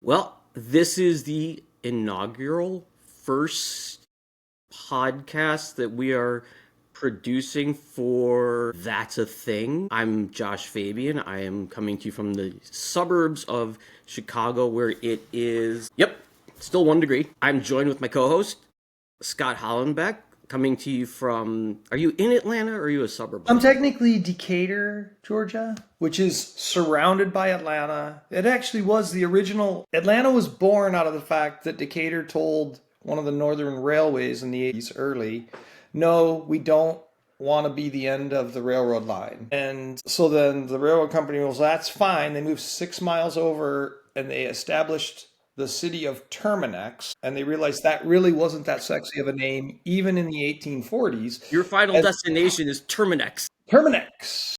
Well, this is the inaugural first podcast that we are producing for That's a Thing. I'm Josh Fabian. I am coming to you from the suburbs of Chicago where it is, still 1 degree. I'm joined with my co-host, Scott Hollenbeck, coming to you from, are you in Atlanta or are you a suburb? I'm technically Decatur, Georgia, which is surrounded by Atlanta. It actually was the original. Atlanta was born out of the fact that Decatur told one of the Northern Railways in the 80s early, no, we don't want to be the end of the railroad line. And so then the railroad company was, that's fine. They moved 6 miles over and they established the city of Terminex, and they realized that really wasn't that sexy of a name, even in the 1840s. Your final destination is Terminex. Terminex.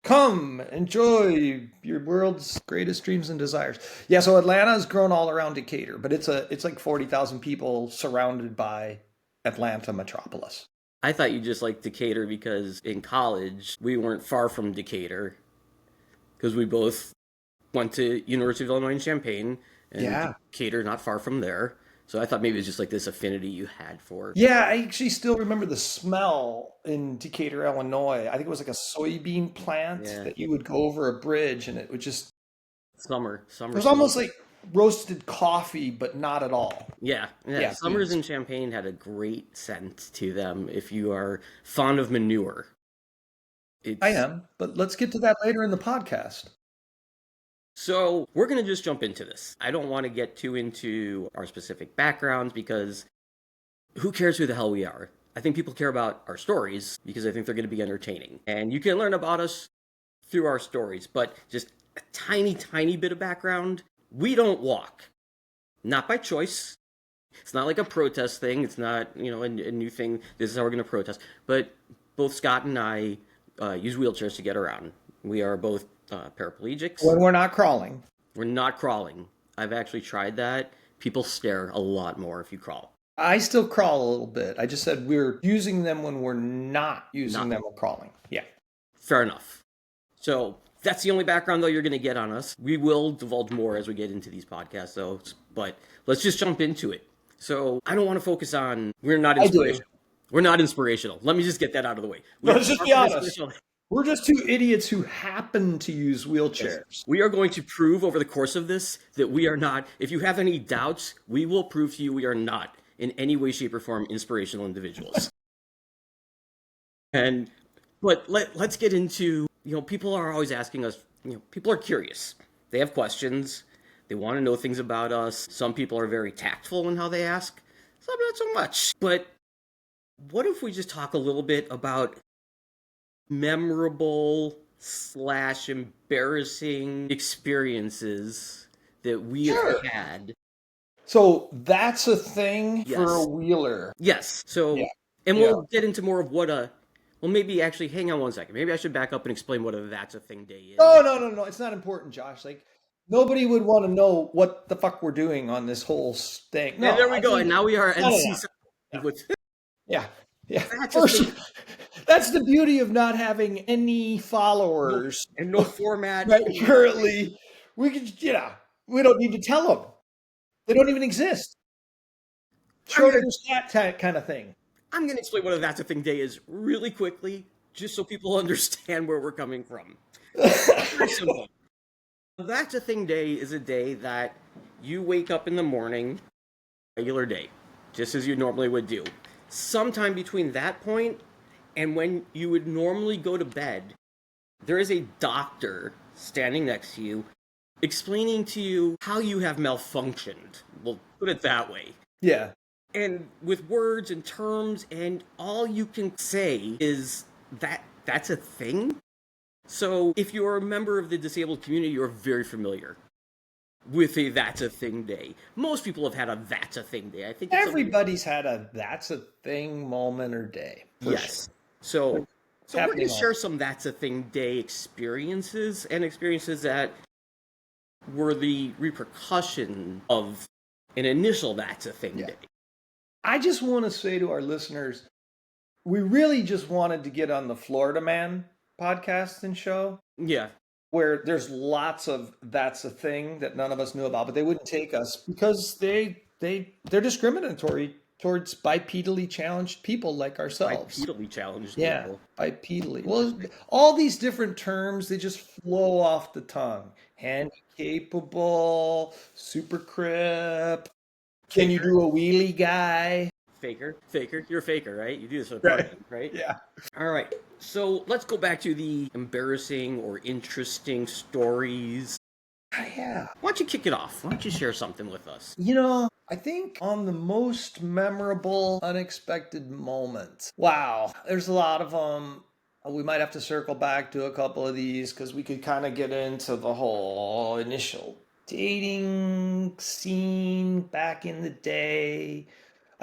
Come, enjoy your world's greatest dreams and desires. Yeah, so Atlanta has grown all around Decatur, but it's like 40,000 people surrounded by Atlanta metropolis. I thought you just liked Decatur because in college we weren't far from Decatur because we both went to University of Illinois in Champaign and Yeah. Decatur not far from there. So I thought maybe it was just like this affinity you had for. Yeah, I actually still remember the smell in Decatur, Illinois. I think it was like a soybean plant Yeah. that you would go over a bridge and it would just, Summer. it was almost like roasted coffee, but not at all. Yeah. Yeah, Summers beans. in Champaign had a great scent to them if you are fond of manure. I am, but let's get to that later in the podcast. So we're going to just jump into this. I don't want to get too into our specific backgrounds because who cares who the hell we are? I think people care about our stories because I think they're going to be entertaining. And you can learn about us through our stories, but just a tiny, tiny bit of background. We don't walk. Not by choice. It's not like a protest thing. It's not, a new thing. This is how we're going to protest. But both Scott and I use wheelchairs to get around. We are both paraplegics. When we're not crawling. We're not crawling. I've actually tried that. People stare a lot more if you crawl. I still crawl a little bit. I just said we're using them when we're not using them or crawling. Yeah. Fair enough. So that's the only background, though, you're going to get on us. We will divulge more as we get into these podcasts, though. But let's just jump into it. So I don't want to focus on, we're not inspirational. We're not inspirational. Let me just get that out of the way. Let's just be honest. We're just two idiots who happen to use wheelchairs. Yes. We are going to prove over the course of this that we are not, if you have any doubts, we will prove to you we are not in any way, shape, or form inspirational individuals. But let's get into, people are always asking us, people are curious. They have questions. They want to know things about us. Some people are very tactful in how they ask. Some not so much. But what if we just talk a little bit about memorable / embarrassing experiences that we have had? So that's a thing Yes. for a wheeler. Yes. So, and we'll get into more of what well, maybe actually, hang on 1 second. Maybe I should back up and explain what a That's a Thing Day is. Oh, no. It's not important, Josh. Like, nobody would want to know what the fuck we're doing on this whole thing. No, and there we go. And now we are NC. With Yeah. First, that's the beauty of not having any followers and no format. Right, currently, we we don't need to tell them. They don't even exist. Schrodinger's cat kind of thing. I'm going to explain what a That's a Thing Day is really quickly, just so people understand where we're coming from. Very simple. That's a Thing Day is a day that you wake up in the morning, regular day, just as you normally would do. Sometime between that point and when you would normally go to bed, there is a doctor standing next to you explaining to you how you have malfunctioned. We'll put it that way. Yeah. And with words and terms, and all you can say is that's a thing. So if you're a member of the disabled community, you're very familiar with a That's a Thing Day. Most people have had a That's a Thing Day. I think everybody's had a That's a Thing moment or day. Yes. Sure. So we're going to share some That's a Thing Day experiences and experiences that were the repercussion of an initial That's a Thing Day. I just want to say to our listeners, we really just wanted to get on the Florida Man podcast and show. Yeah. where there's lots of that's a thing that none of us knew about, but they wouldn't take us because they're discriminatory towards bipedally challenged people like ourselves. Bipedally challenged Yeah, people. bipedally. Well, Interesting. all these different terms, they just flow off the tongue. Handy capable, super crip. Can you Faker, do a wheelie guy? faker. You're a faker, right? You do this for the Right. fun, right? Yeah. All right. So let's go back to the embarrassing or interesting stories. Yeah. Why don't you kick it off? Why don't you share something with us? I think on the most memorable, unexpected moments. Wow, there's a lot of them. We might have to circle back to a couple of these because we could kind of get into the whole initial dating scene back in the day.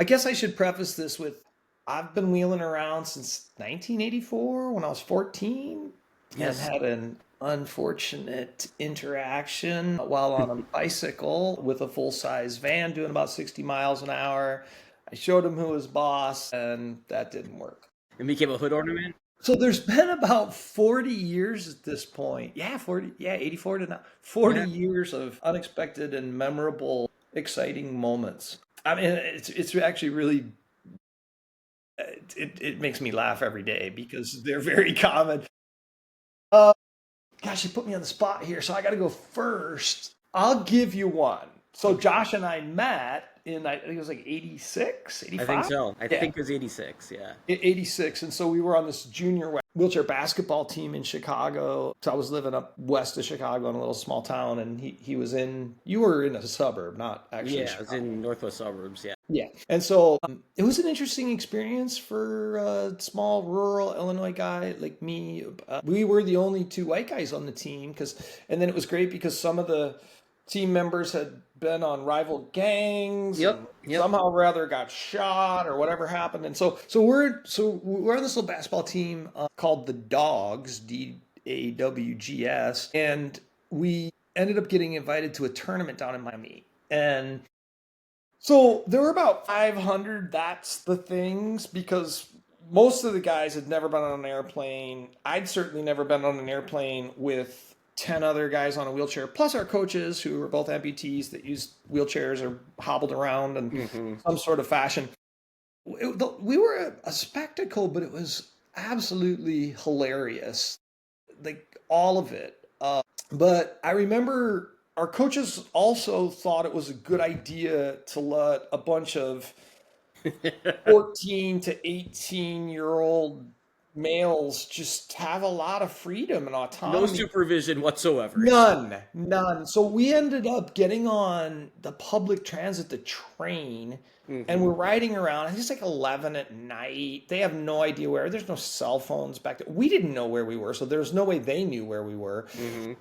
I guess I should preface this with I've been wheeling around since 1984 when I was 14 and Yes. had an unfortunate interaction while on a bicycle with a full-size van doing about 60 miles an hour. I showed him who was boss, and that didn't work. It became a hood ornament. So there's been about 40 years at this point. Yeah, 40, yeah, 84 to now. 40 Yeah. years of unexpected and memorable, exciting moments. I mean, it's actually really it makes me laugh every day because they're very common. Uh, Gosh, you put me on the spot here, so I got to go first. I'll give you one. So Okay. Josh and I met in, I think it was like 86, I think 85? so. I Yeah, think it was 86. Yeah. 86. And so we were on this junior wheelchair basketball team in Chicago. So I was living up west of Chicago in a little small town, and he was in, you were in a suburb, not actually Yeah. It was Chicago. in northwest suburbs. Yeah. Yeah. And so it was an interesting experience for a small rural Illinois guy like me. We were the only two white guys on the team and then it was great because some of the team members had been on rival gangs and Yep. Yep. somehow or other got shot or whatever happened. And so we're on this little basketball team called the Dogs, DAWGS, and we ended up getting invited to a tournament down in Miami. And so there were about 500 that's the things because most of the guys had never been on an airplane. I'd certainly never been on an airplane with 10 other guys on a wheelchair, plus our coaches who were both amputees that used wheelchairs or hobbled around in Hmm. some sort of fashion. We were a spectacle, but it was absolutely hilarious. Like all of it. But I remember our coaches also thought it was a good idea to let a bunch of 14 to 18-year-old males just have a lot of freedom and No autonomy. supervision whatsoever. None, none. So we ended up getting on the public transit, the train, and Hmm. we're riding around. I think it's like 11 at night. They have no idea where. There's no cell phones back then. We didn't know where we were, so there's no way they knew where we were. Hmm.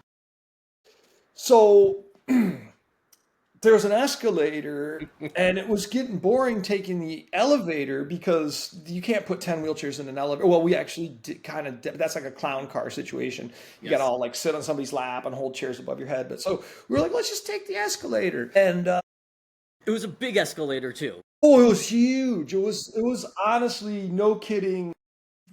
So there was an escalator, and it was getting boring taking the elevator because you can't put 10 wheelchairs in an elevator. Well, we actually did kind of, that's like a clown car situation. You got to Yes. all like sit on somebody's lap and hold chairs above your head. But so we were like, let's just take the escalator. And It was a big escalator too. oh, it was huge. It was honestly, no kidding,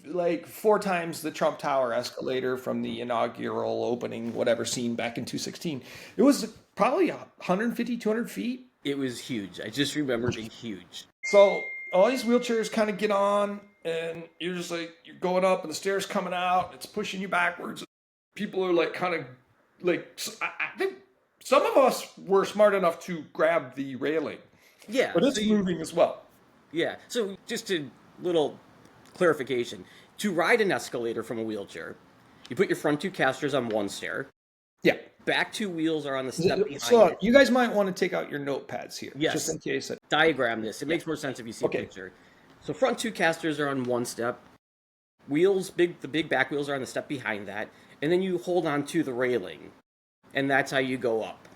like 4 times the Trump Tower escalator from the inaugural opening, whatever scene back in 2016. It was probably 150, 200 feet. It was huge. I just remember it being huge. So all these wheelchairs kind of get on, and you're just like you're going up, and the stairs coming out. It's pushing you backwards. People are like kind of like I think some of us were smart enough to grab the railing, Yeah. but So it's you, moving as well. yeah. So just a little clarification. To ride an escalator from a wheelchair, you put your front two casters on one stair. Yeah. Back two wheels are on the step behind So it. you guys might want to take out your notepads here, just Yes. in case. Diagram this. It makes more sense if you see a Okay. picture. So front two casters are on one step. Wheels, the big back wheels are on the step behind that, and then you hold on to the railing, and that's how you go up.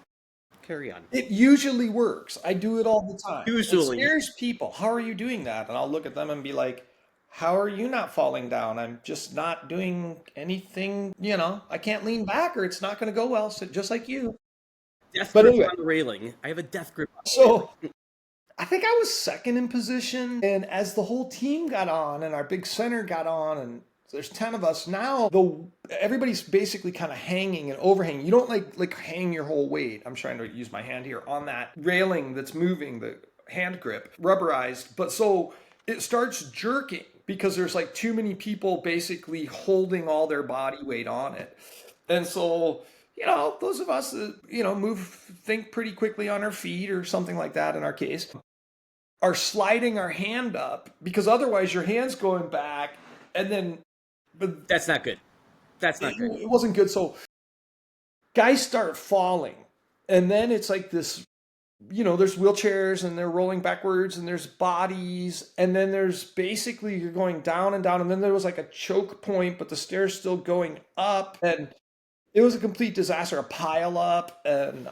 Carry on. It usually works. I do it all the time. It Usually. scares people. How are you doing that? And I'll look at them and be like, how are you not falling down? I'm just not doing anything, I can't lean back or it's not going to go well. So just like you. Death But grip anyway, on the railing. I have a death grip on the railing. so I think I was second in position. And as the whole team got on and our big center got on and there's 10 of us now. Though everybody's basically kind of hanging and overhanging. You don't like hang your whole weight. I'm trying to use my hand here on that railing that's moving, the hand grip, rubberized. But so it starts jerking because there's like too many people basically holding all their body weight on it. And so, those of us that, think pretty quickly on our feet or something like that in our case, are sliding our hand up because otherwise your hand's going back and then, but That's not good. That's not good. it wasn't good. So guys start falling. And then it's like this, there's wheelchairs and they're rolling backwards and there's bodies. And then there's basically you're going down and down. And then there was like a choke point, but the stairs still going up. And it was a complete disaster, a pile up. And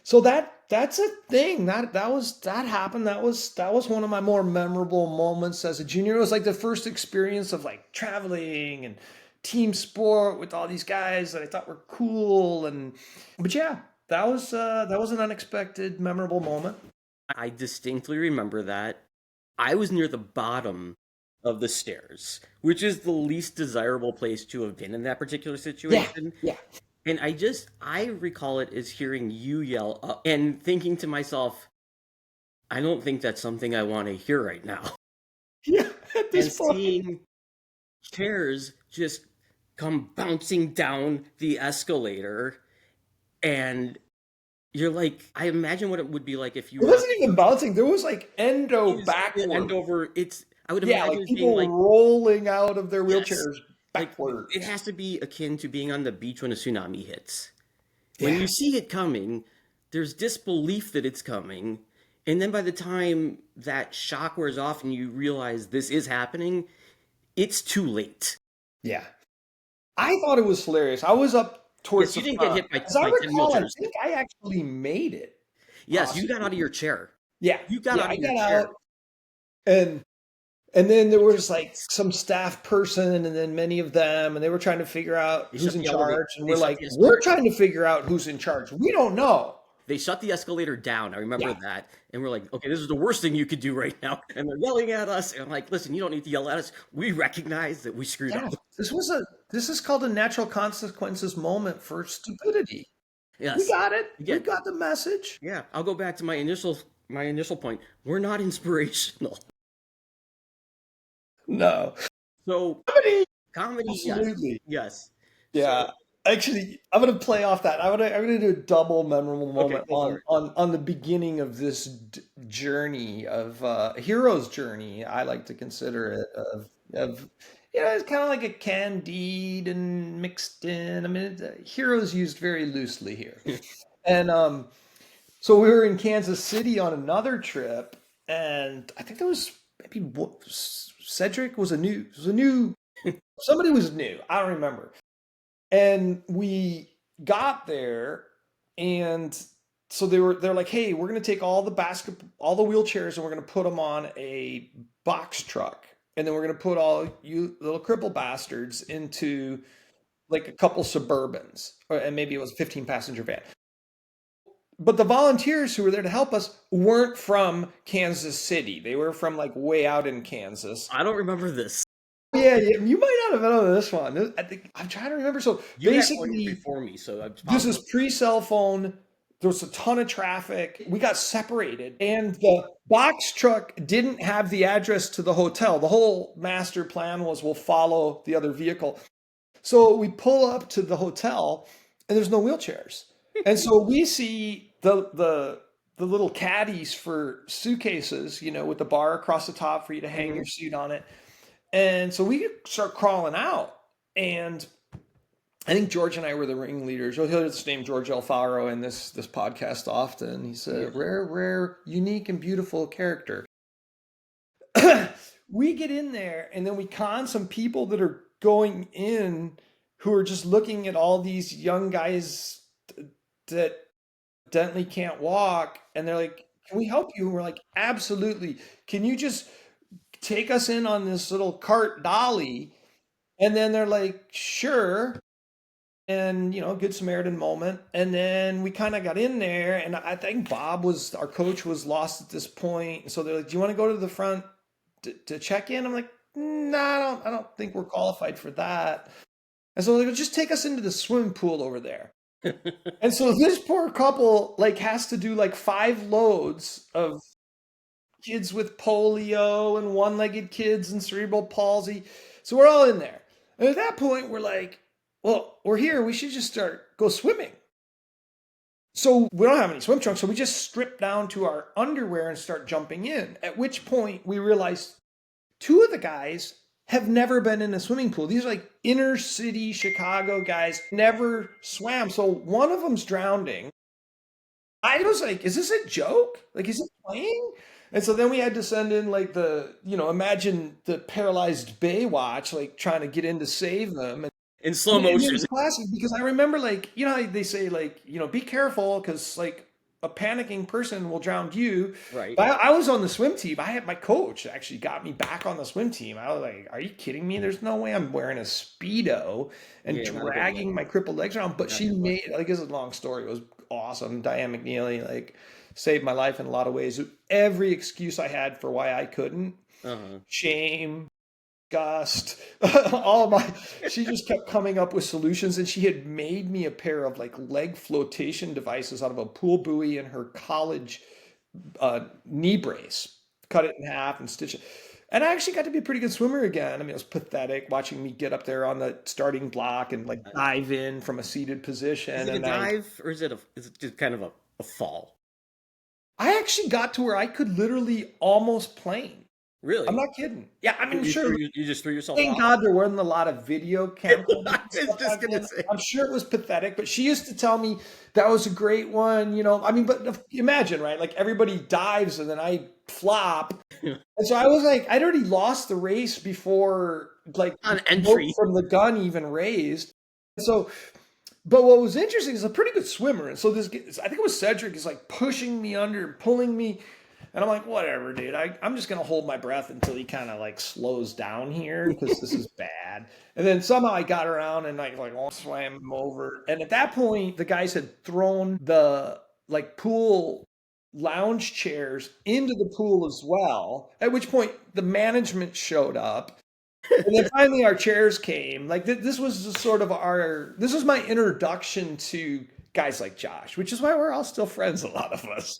so that's a thing that happened. That was one of my more memorable moments as a junior. It was like the first experience of like traveling and team sport with all these guys that I thought were cool. But yeah, that was an unexpected, memorable moment. I distinctly remember that. I was near the bottom of the stairs, which is the least desirable place to have been in that particular Yeah, situation. yeah, And I recall it as hearing you yell up and thinking to myself, I don't think that's something I want to hear right now. yeah. At And this point, seeing chairs just come bouncing down the escalator, and you're like, I imagine what it would be like if you it were wasn't even bouncing. There was like endo and backward. over. I would Yeah, imagine like it being people like, rolling out of their yes, wheelchairs like it backwards. has to be akin to being on the beach when a tsunami hits. When Yeah. you see it coming, there's disbelief that it's coming. And then by the time that shock wears off and you realize this is happening, it's too late. Yeah. I thought it was hilarious. I was up towards Yes, the you didn't get front. hit by, As I 10 recall, I wheelchairs. think I actually made it, Yes, you got out of possibly. your chair. Yeah. You got Yeah, out I of your got chair. out and then there was like some staff person and then many of them and they were trying to figure out They who's shut in the elevator. charge and They we're shut like, the we're escalator. trying to figure out who's in charge. We don't know. They shut the escalator down. I remember Yeah. that. And we're like, okay, this is the worst thing you could do right now. And they're yelling at us. And I'm like, listen, you don't need to yell at us. We recognize that we screwed Yeah. up. This is called a natural consequences moment for stupidity. We Yes. got it. We Again, got the message. yeah, I'll go back to my initial point. We're not inspirational. No. So Comedy. comedy, yes, Absolutely. yes. Yeah. So Actually, I'm gonna play off that. I'm gonna do a double memorable okay, moment go for it. on the beginning of this journey of hero's journey. I like to consider it of it's kind of like a candied and mixed in. I mean, heroes used very loosely here. And so we were in Kansas City on another trip, and I think there was maybe Cedric was a new somebody was new. I don't remember. And we got there, and so they're like, "Hey, we're gonna take all the wheelchairs, and we're gonna put them on a box truck, and then we're gonna put all you little cripple bastards into like a couple Suburbans, and maybe it was a 15 passenger van." But the volunteers who were there to help us weren't from Kansas City. They were from like way out in Kansas. I don't remember this. Yeah, yeah, you might not have known this one. I think I'm trying to remember. So You had pointed basically, before me, so it's this is possible. pre-cell phone. There was a ton of traffic. We got separated, and the box truck didn't have the address to the hotel. The whole master plan was we'll follow the other vehicle. So we pull up to the hotel, and there's no wheelchairs. And so we see the little caddies for suitcases, with the bar across the top for you to hang Mhm. your suit on it. And so we start crawling out, and I think George and I were the ringleaders. You'll hear this name George Alfaro in this podcast often. He's a Yes. rare, unique, and beautiful character. We get in there, and then we con some people that are going in who are just looking at all these young guys that evidently can't walk, and they're like, "Can we help you?" And we're like, "Absolutely. Can you just take us in on this little cart dolly?" And then they're like, "Sure." And good Samaritan moment. And then we kind of got in there, and I think our coach was lost at this point. So they're like, "Do you want to go to the front to check in?" I'm like, nah, I don't think we're qualified for that. And so they're like, just take us into the swimming pool over there. And so this poor couple like has to do like 5 loads of kids with polio and one-legged kids and cerebral palsy. So we're all in there. And at that point, we're like, well, we're here. We should just go swimming. So we don't have any swim trunks, so we just strip down to our underwear and start jumping in. At which point we realized two of the guys have never been in a swimming pool. These are like inner city Chicago guys, never swam. So one of them's drowning. I was like, is this a joke? Like, is it playing? And so then we had to send in like imagine the paralyzed Baywatch, like trying to get in to save them. In slow And it motion. was classic because I remember like, how they say like, be careful because like a panicking person will drown you. Right. But I was on the swim team. I had my coach actually got me back on the swim team. I was like, are you kidding me? There's no way I'm wearing a Speedo and Yeah, not a good dragging look. my crippled legs around. But Not a she good look. made, like, it's a long story. It was awesome. Diane McNeely, like, saved my life in a lot of ways. Every excuse I had for why I couldn't, Uh-huh. shame, disgust, she just kept coming up with solutions, and she had made me a pair of like leg flotation devices out of a pool buoy and her college knee brace. Cut it in half and stitch it. And I actually got to be a pretty good swimmer again. I mean, it was pathetic watching me get up there on the starting block and like dive in from a seated Is position. it a And I dive or is it just kind of a fall? I actually got to where I could literally almost plane. I'm Really? not kidding. Yeah, I mean, You sure. threw you just threw yourself Thank off? God there wasn't a lot of video camcorders I and was stuff just back gonna then. say. I'm sure it was pathetic, but she used to tell me that was a great one. I mean, but imagine, right? Like everybody dives and then I flop. And so I was like, I'd already lost the race before like the On smoke entry. from the gun even raised. So, but what was interesting is a pretty good swimmer. And so I think it was Cedric is like pushing me under and pulling me. And I'm like, whatever, dude. I'm just going to hold my breath until he kind of like slows down here because this is bad. And then somehow I got around and like swam him over. And at that point, the guys had thrown the like pool lounge chairs into the pool as well. At which point the management showed up. And then finally our chairs came. Like this was just sort of this was my introduction to guys like Josh, which is why we're all still friends, a lot of us.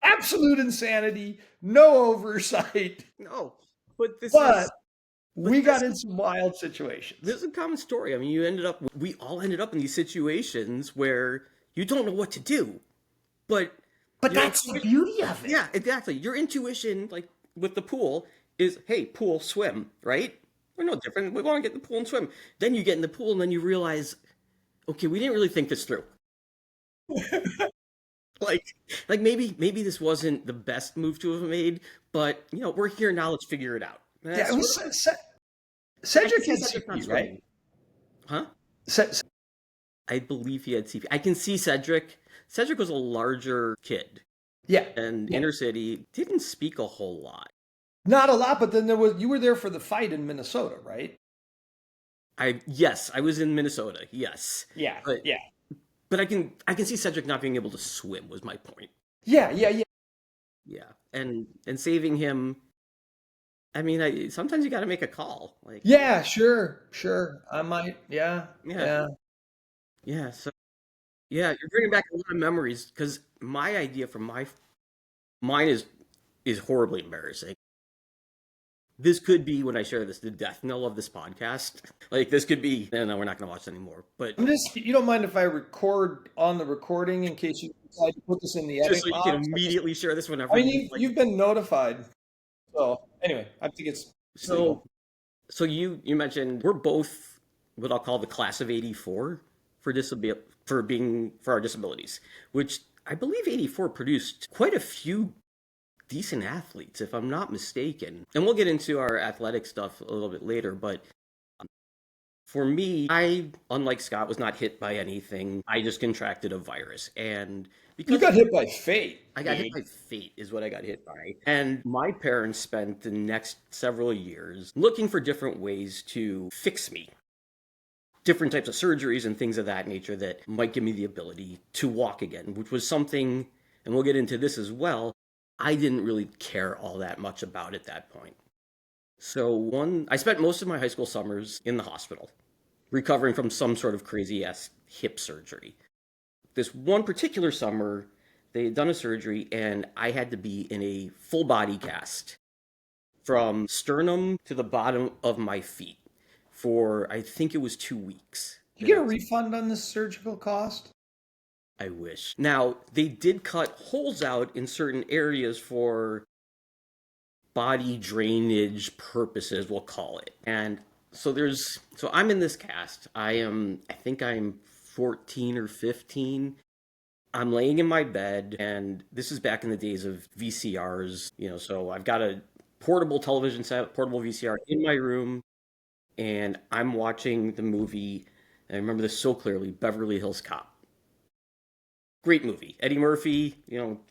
Absolute insanity, no oversight, No. But this but is but we this got in is some wild this situations. is a common story. I mean, we all ended up in these situations where you don't know what to do, but But your that's the intuition, beauty of it. yeah, exactly. Your intuition, like with the pool, is hey, pool, swim, right? We're no different. We want to get in the pool and swim. Then you get in the pool and then you realize, okay, we didn't really think this through. Like, like maybe this wasn't the best move to have made, but we're here now. Let's figure it out. And Yeah, that's it sort was of, but I can Cedric see had Cedric not CP, right? swimming, huh? Ce- I believe he had CP. I can see Cedric. Cedric was a larger kid yeah, and yeah, inner city didn't speak a whole lot. not a lot. But then you were there for the fight in Minnesota, right? Yes, I was in Minnesota. Yes, Yeah, but yeah, I can see Cedric not being able to swim was my point. yeah, yeah, yeah. Yeah, and saving him. I mean, sometimes you got to make a call. Like, Yeah, sure, sure. I might. Yeah, yeah, yeah. yeah. So yeah, you're bringing back a lot of memories because my idea from mine is horribly embarrassing. This could be when I share this the death knell of this podcast. Like this could be. No, we're not going to watch anymore. But I'm just. You don't mind if I record on the recording in case you decide to put this in the just edit so you can box? immediately share this I whenever mean, you like. you've been notified. So anyway, I think it's So legal. so you mentioned we're both what I'll call the class of '84 for our disabilities, which I believe '84 produced quite a few decent athletes, if I'm not mistaken. And we'll get into our athletic stuff a little bit later, but for me, I, unlike Scott, was not hit by anything. I just contracted a virus. And You because got hit by fate, I got hit dude. by fate, is what I got hit by. And my parents spent the next several years looking for different ways to fix me, different types of surgeries and things of that nature that might give me the ability to walk again, which was something, and we'll get into this as well, I didn't really care all that much about at that point. I spent most of my high school summers in the hospital, recovering from some sort of crazy ass hip surgery. This one particular summer, they had done a surgery and I had to be in a full body cast from sternum to the bottom of my feet for I think it was 2 weeks. You get a refund on this surgical cost? I wish. Now, they did cut holes out in certain areas for body drainage purposes, we'll call it. And so I'm in this cast. I think I'm 14 or 15. I'm laying in my bed, and this is back in the days of VCRs, so I've got a portable television set, portable VCR in my room, and I'm watching the movie, and I remember this so clearly, Beverly Hills Cop. Great movie. Eddie Murphy,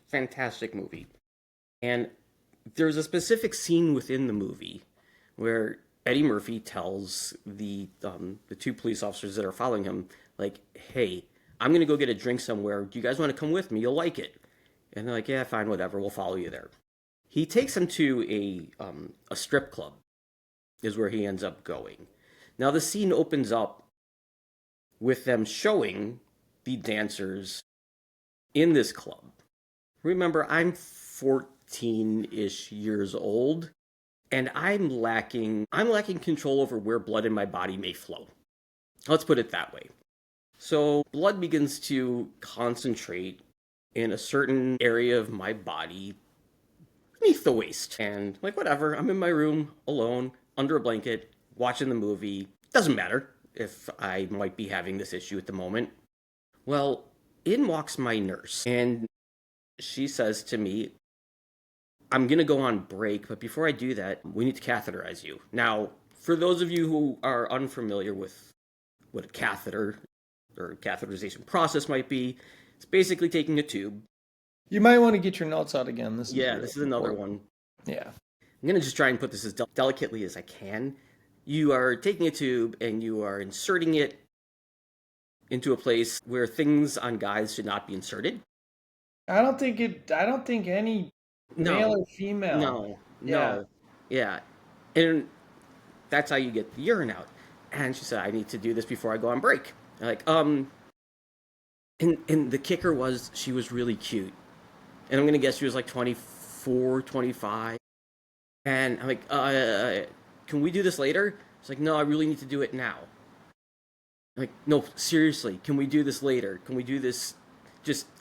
fantastic movie. And there's a specific scene within the movie where Eddie Murphy tells the two police officers that are following him, like, "Hey, I'm gonna go get a drink somewhere. Do you guys want to come with me? You'll like it." And they're like, "Yeah, fine, whatever. We'll follow you there." He takes them to a strip club, is where he ends up going. Now the scene opens up with them showing the dancers in this club. Remember, I'm 14-ish years old, and I'm lacking control over where blood in my body may flow. Let's put it that way. So blood begins to concentrate in a certain area of my body beneath the waist. And like, whatever, I'm in my room alone, under a blanket, watching the movie. Doesn't matter if I might be having this issue at the moment. Well, in walks my nurse, and she says to me, "I'm going to go on break, but before I do that, we need to catheterize you." Now, for those of you who are unfamiliar with what a catheter or catheterization process might be, it's basically taking a tube. You might want to get your notes out again. This is another one. Yeah. I'm going to just try and put this as delicately as I can. You are taking a tube and you are inserting it into a place where things on guys should not be inserted. I don't think any male or female. No. Yeah. And that's how you get the urine out. And she said, "I need to do this before I go on break." I'm like, and the kicker was she was really cute. And I'm going to guess she was like 24, 25. And I'm like, "Can we do this later?" She's like, "No, I really need to do it now." I'm like, "No, seriously, can we do this later? Can we do this?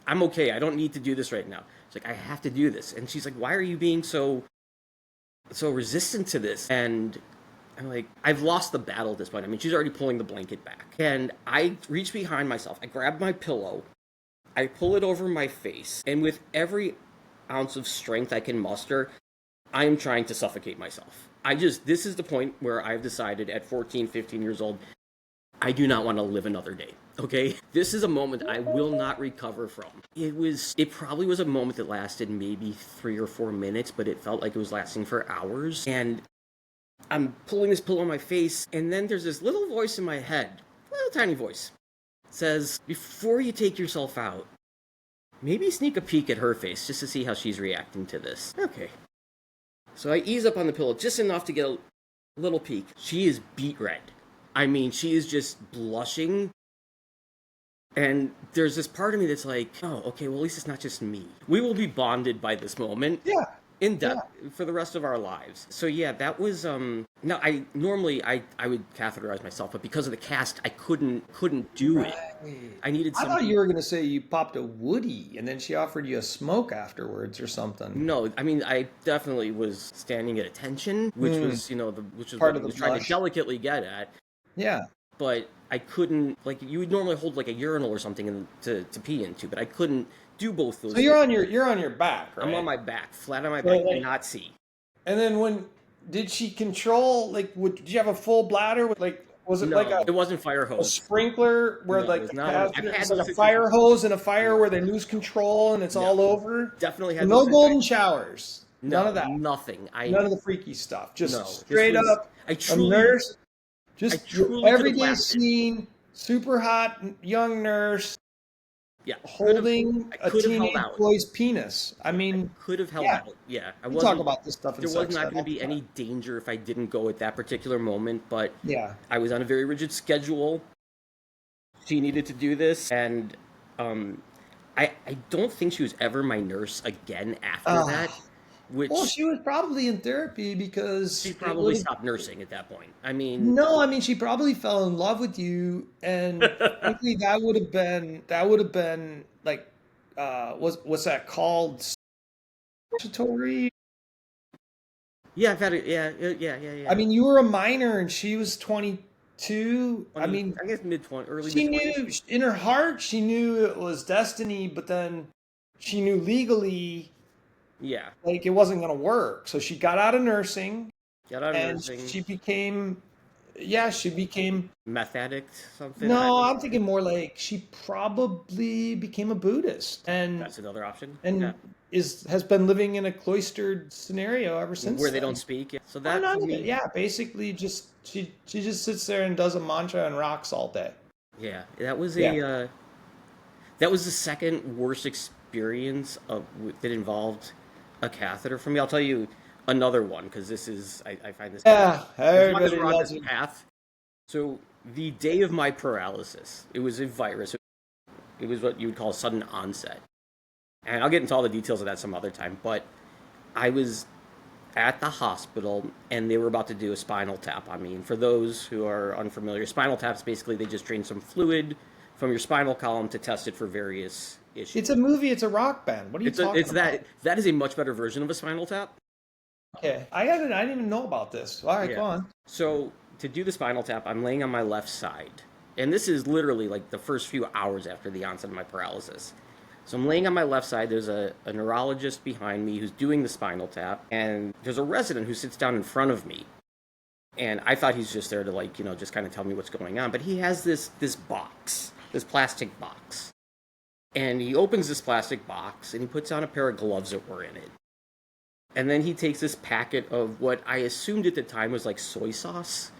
I'm okay. I don't need to do this right now." She's like, "I have to do this." And she's like, "Why are you being so resistant to this?" And I'm like, I've lost the battle at this point. I mean, she's already pulling the blanket back. And I reach behind myself. I grab my pillow. I pull it over my face. And with every ounce of strength I can muster, I am trying to suffocate myself. This is the point where I've decided at 14, 15 years old, I do not want to live another day. Okay? This is a moment I will not recover from. It probably was a moment that lasted maybe 3 or 4 minutes, but it felt like it was lasting for hours. And I'm pulling this pillow on my face, and then there's this little voice in my head, little tiny voice, says, "Before you take yourself out, maybe sneak a peek at her face just to see how she's reacting to this." Okay. So I ease up on the pillow just enough to get a little peek. She is beet red. I mean, she is just blushing. And there's this part of me that's like, "Oh, okay, well, at least it's not just me. We will be bonded by this moment." Yeah. In depth for the rest of our lives. So yeah, that was now I normally I would catheterize myself, but because of the cast I couldn't do it. I needed something. I thought you were gonna say you popped a woody and then she offered you a smoke afterwards or something. No, I mean I definitely was standing at attention, which was which is part what of I was the trying blush. to delicately get at. Yeah. But I couldn't, like, you would normally hold like a urinal or something to pee into, but I couldn't do both those. So you're on your back, right? I'm on my back, flat on my back, like, and not see. And then did she control, like, did you have a full bladder? Was it No, like it wasn't fire a hose. sprinkler where No, like it was the not pads, I've had it's those like a fire situations. hose in a fire where they lose control and it's all over? Definitely had No those golden showers. No, None of that. Nothing. None of the freaky stuff. Just No, straight this was- up I a truly- nurse. I Just truly could've everyday laughed it. scene, super hot young nurse. Yeah, could have. holding I a could have held teenage out. boy's penis. I Yeah, I mean, could have held yeah, out. Yeah, I we talk wasn't. about this stuff in There was sex not ed going to all be the time. any danger if I didn't go at that particular moment, but Yeah. I was on a very rigid schedule. She needed to do this, and um, I don't think she was ever my nurse again after that, Ah, well, which she was probably in therapy she because it probably would have. stopped nursing at that point. I mean, No, I mean she probably fell in love with you, and frankly, that would have been like, what's that called? Statutory. yeah, I've had it. Yeah, I yeah. mean, you were a minor and she was 22. I 20, mean, I guess mid 20, early mid she 20s. knew in her heart she knew it was destiny, but then she knew legally Yeah, like it wasn't going to work. So she got out of nursing got out of and nursing, she became, yeah, she became. meth addict, something. I No, don't I'm know. thinking more like she probably became a Buddhist That's another option. Yeah, and is has been living in a cloistered scenario ever since where they don't then. speak. Yeah. So Oh, that for none of it. me, Yeah, basically just she just sits there and does a mantra and rocks all day. yeah, Yeah. that was the second worst experience that involved a catheter for me. I'll tell you another one because I find this kind of Yeah, as long as everybody we're on loves this it. path. So the day of my paralysis, it was a virus. It was what you would call sudden onset, and I'll get into all the details of that some other time. But I was at the hospital and they were about to do a spinal tap on me. And for those who are unfamiliar, spinal taps basically they just drain some fluid from your spinal column to test it for various issues. It's a movie, it's a rock band. What are you It's talking about? that is a much better version of a spinal tap. Okay. I didn't even know about this. All right, Yeah. go on. So to do the spinal tap, I'm laying on my left side. And this is literally like the first few hours after the onset of my paralysis. So I'm laying on my left side. There's a neurologist behind me who's doing the spinal tap, and there's a resident who sits down in front of me. And I thought he's just there to like, just kind of tell me what's going on. But he has this box, this plastic box. And he opens this plastic box and he puts on a pair of gloves that were in it. And then he takes this packet of what I assumed at the time was like soy sauce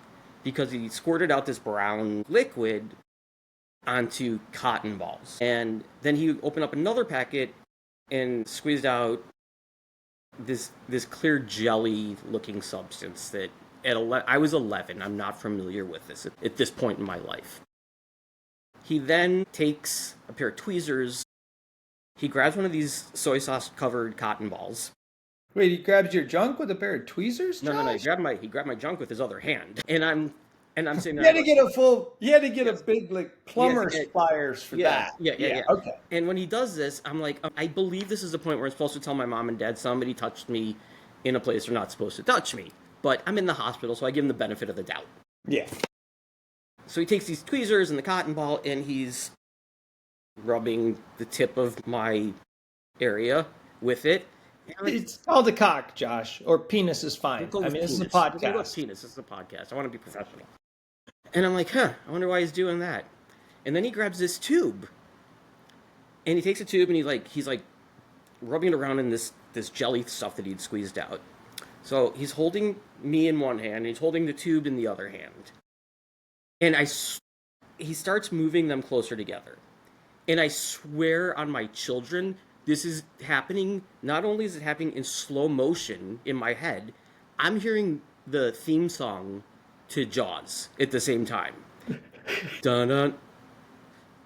because he squirted out this brown liquid onto cotton balls. And then he opened up another packet and squeezed out this clear jelly looking substance that I was 11. I'm not familiar with this at this point in my life. He then takes a pair of tweezers. He grabs one of these soy sauce covered cotton balls. Wait, he grabs your junk with a pair of tweezers, No. Josh? He grabbed my junk with his other hand, and I'm sitting You there. had to get a full. You had to get a Yes, big like he had to plumber's get. pliers for Yeah, that. yeah. Yeah. Okay. And when he does this, I'm like, I believe this is the point where I'm supposed to tell my mom and dad somebody touched me in a place they're not supposed to touch me. But I'm in the hospital, so I give him the benefit of the doubt. Yeah. So he takes these tweezers and the cotton ball, and he's rubbing the tip of my area with it. And I'm like, It's called a cock, Josh, or penis is we'll fine. go I with mean, this is a penis. We'll go with podcast. penis. This is a podcast. I want to be professional. And I'm like, I wonder why he's doing that. And then he grabs this tube, and he takes a tube and he's like rubbing it around in this jelly stuff that he'd squeezed out. So he's holding me in one hand, and he's holding the tube in the other hand. And he starts moving them closer together. And I swear on my children, this is happening. Not only is it happening in slow motion in my head, I'm hearing the theme song to Jaws at the same time. Dun dun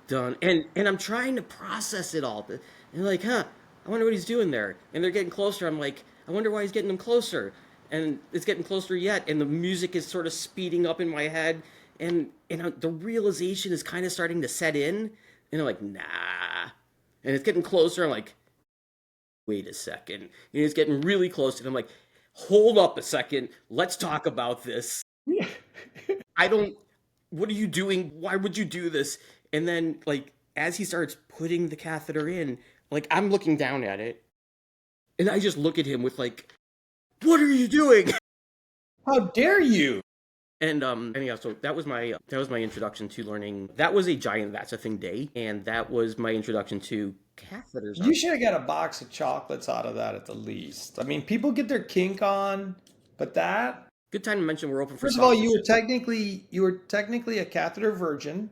dun. And I'm trying to process it all. And like, I wonder what he's doing there. And they're getting closer. I'm like, I wonder why he's getting them closer. And it's getting closer yet. And the music is sort of speeding up in my head. And the realization is kind of starting to set in. And I'm like, nah. And it's getting closer. I'm like, wait a second. And it's getting really close. And I'm like, hold up a second. Let's talk about this. I don't, what are you doing? Why would you do this? And then, like, as he starts putting the catheter in, like, I'm looking down at it. And I just look at him with, like, what are you doing? How dare you? And yeah, so that was my introduction to learning. That was a giant that's a thing day, and that was my introduction to catheters. You should have got a box of chocolates out of that at the least. I mean, people get their kink on, but that. Good time to mention we're open for First of all, sponsorship. you were technically a catheter virgin.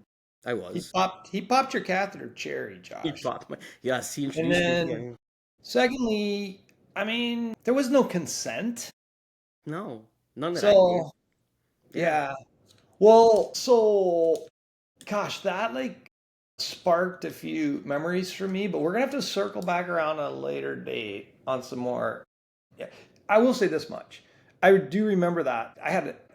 I was. He popped your catheter cherry, He Josh. bought my, yes, he And introduced me. then, Yeah. secondly, I mean, there was no consent. No, none that I knew. So, Yeah. yeah. Well, so, gosh, that like sparked a few memories for me, but we're gonna have to circle back around at a later date on some more. Yeah. I will say this much. I do remember that.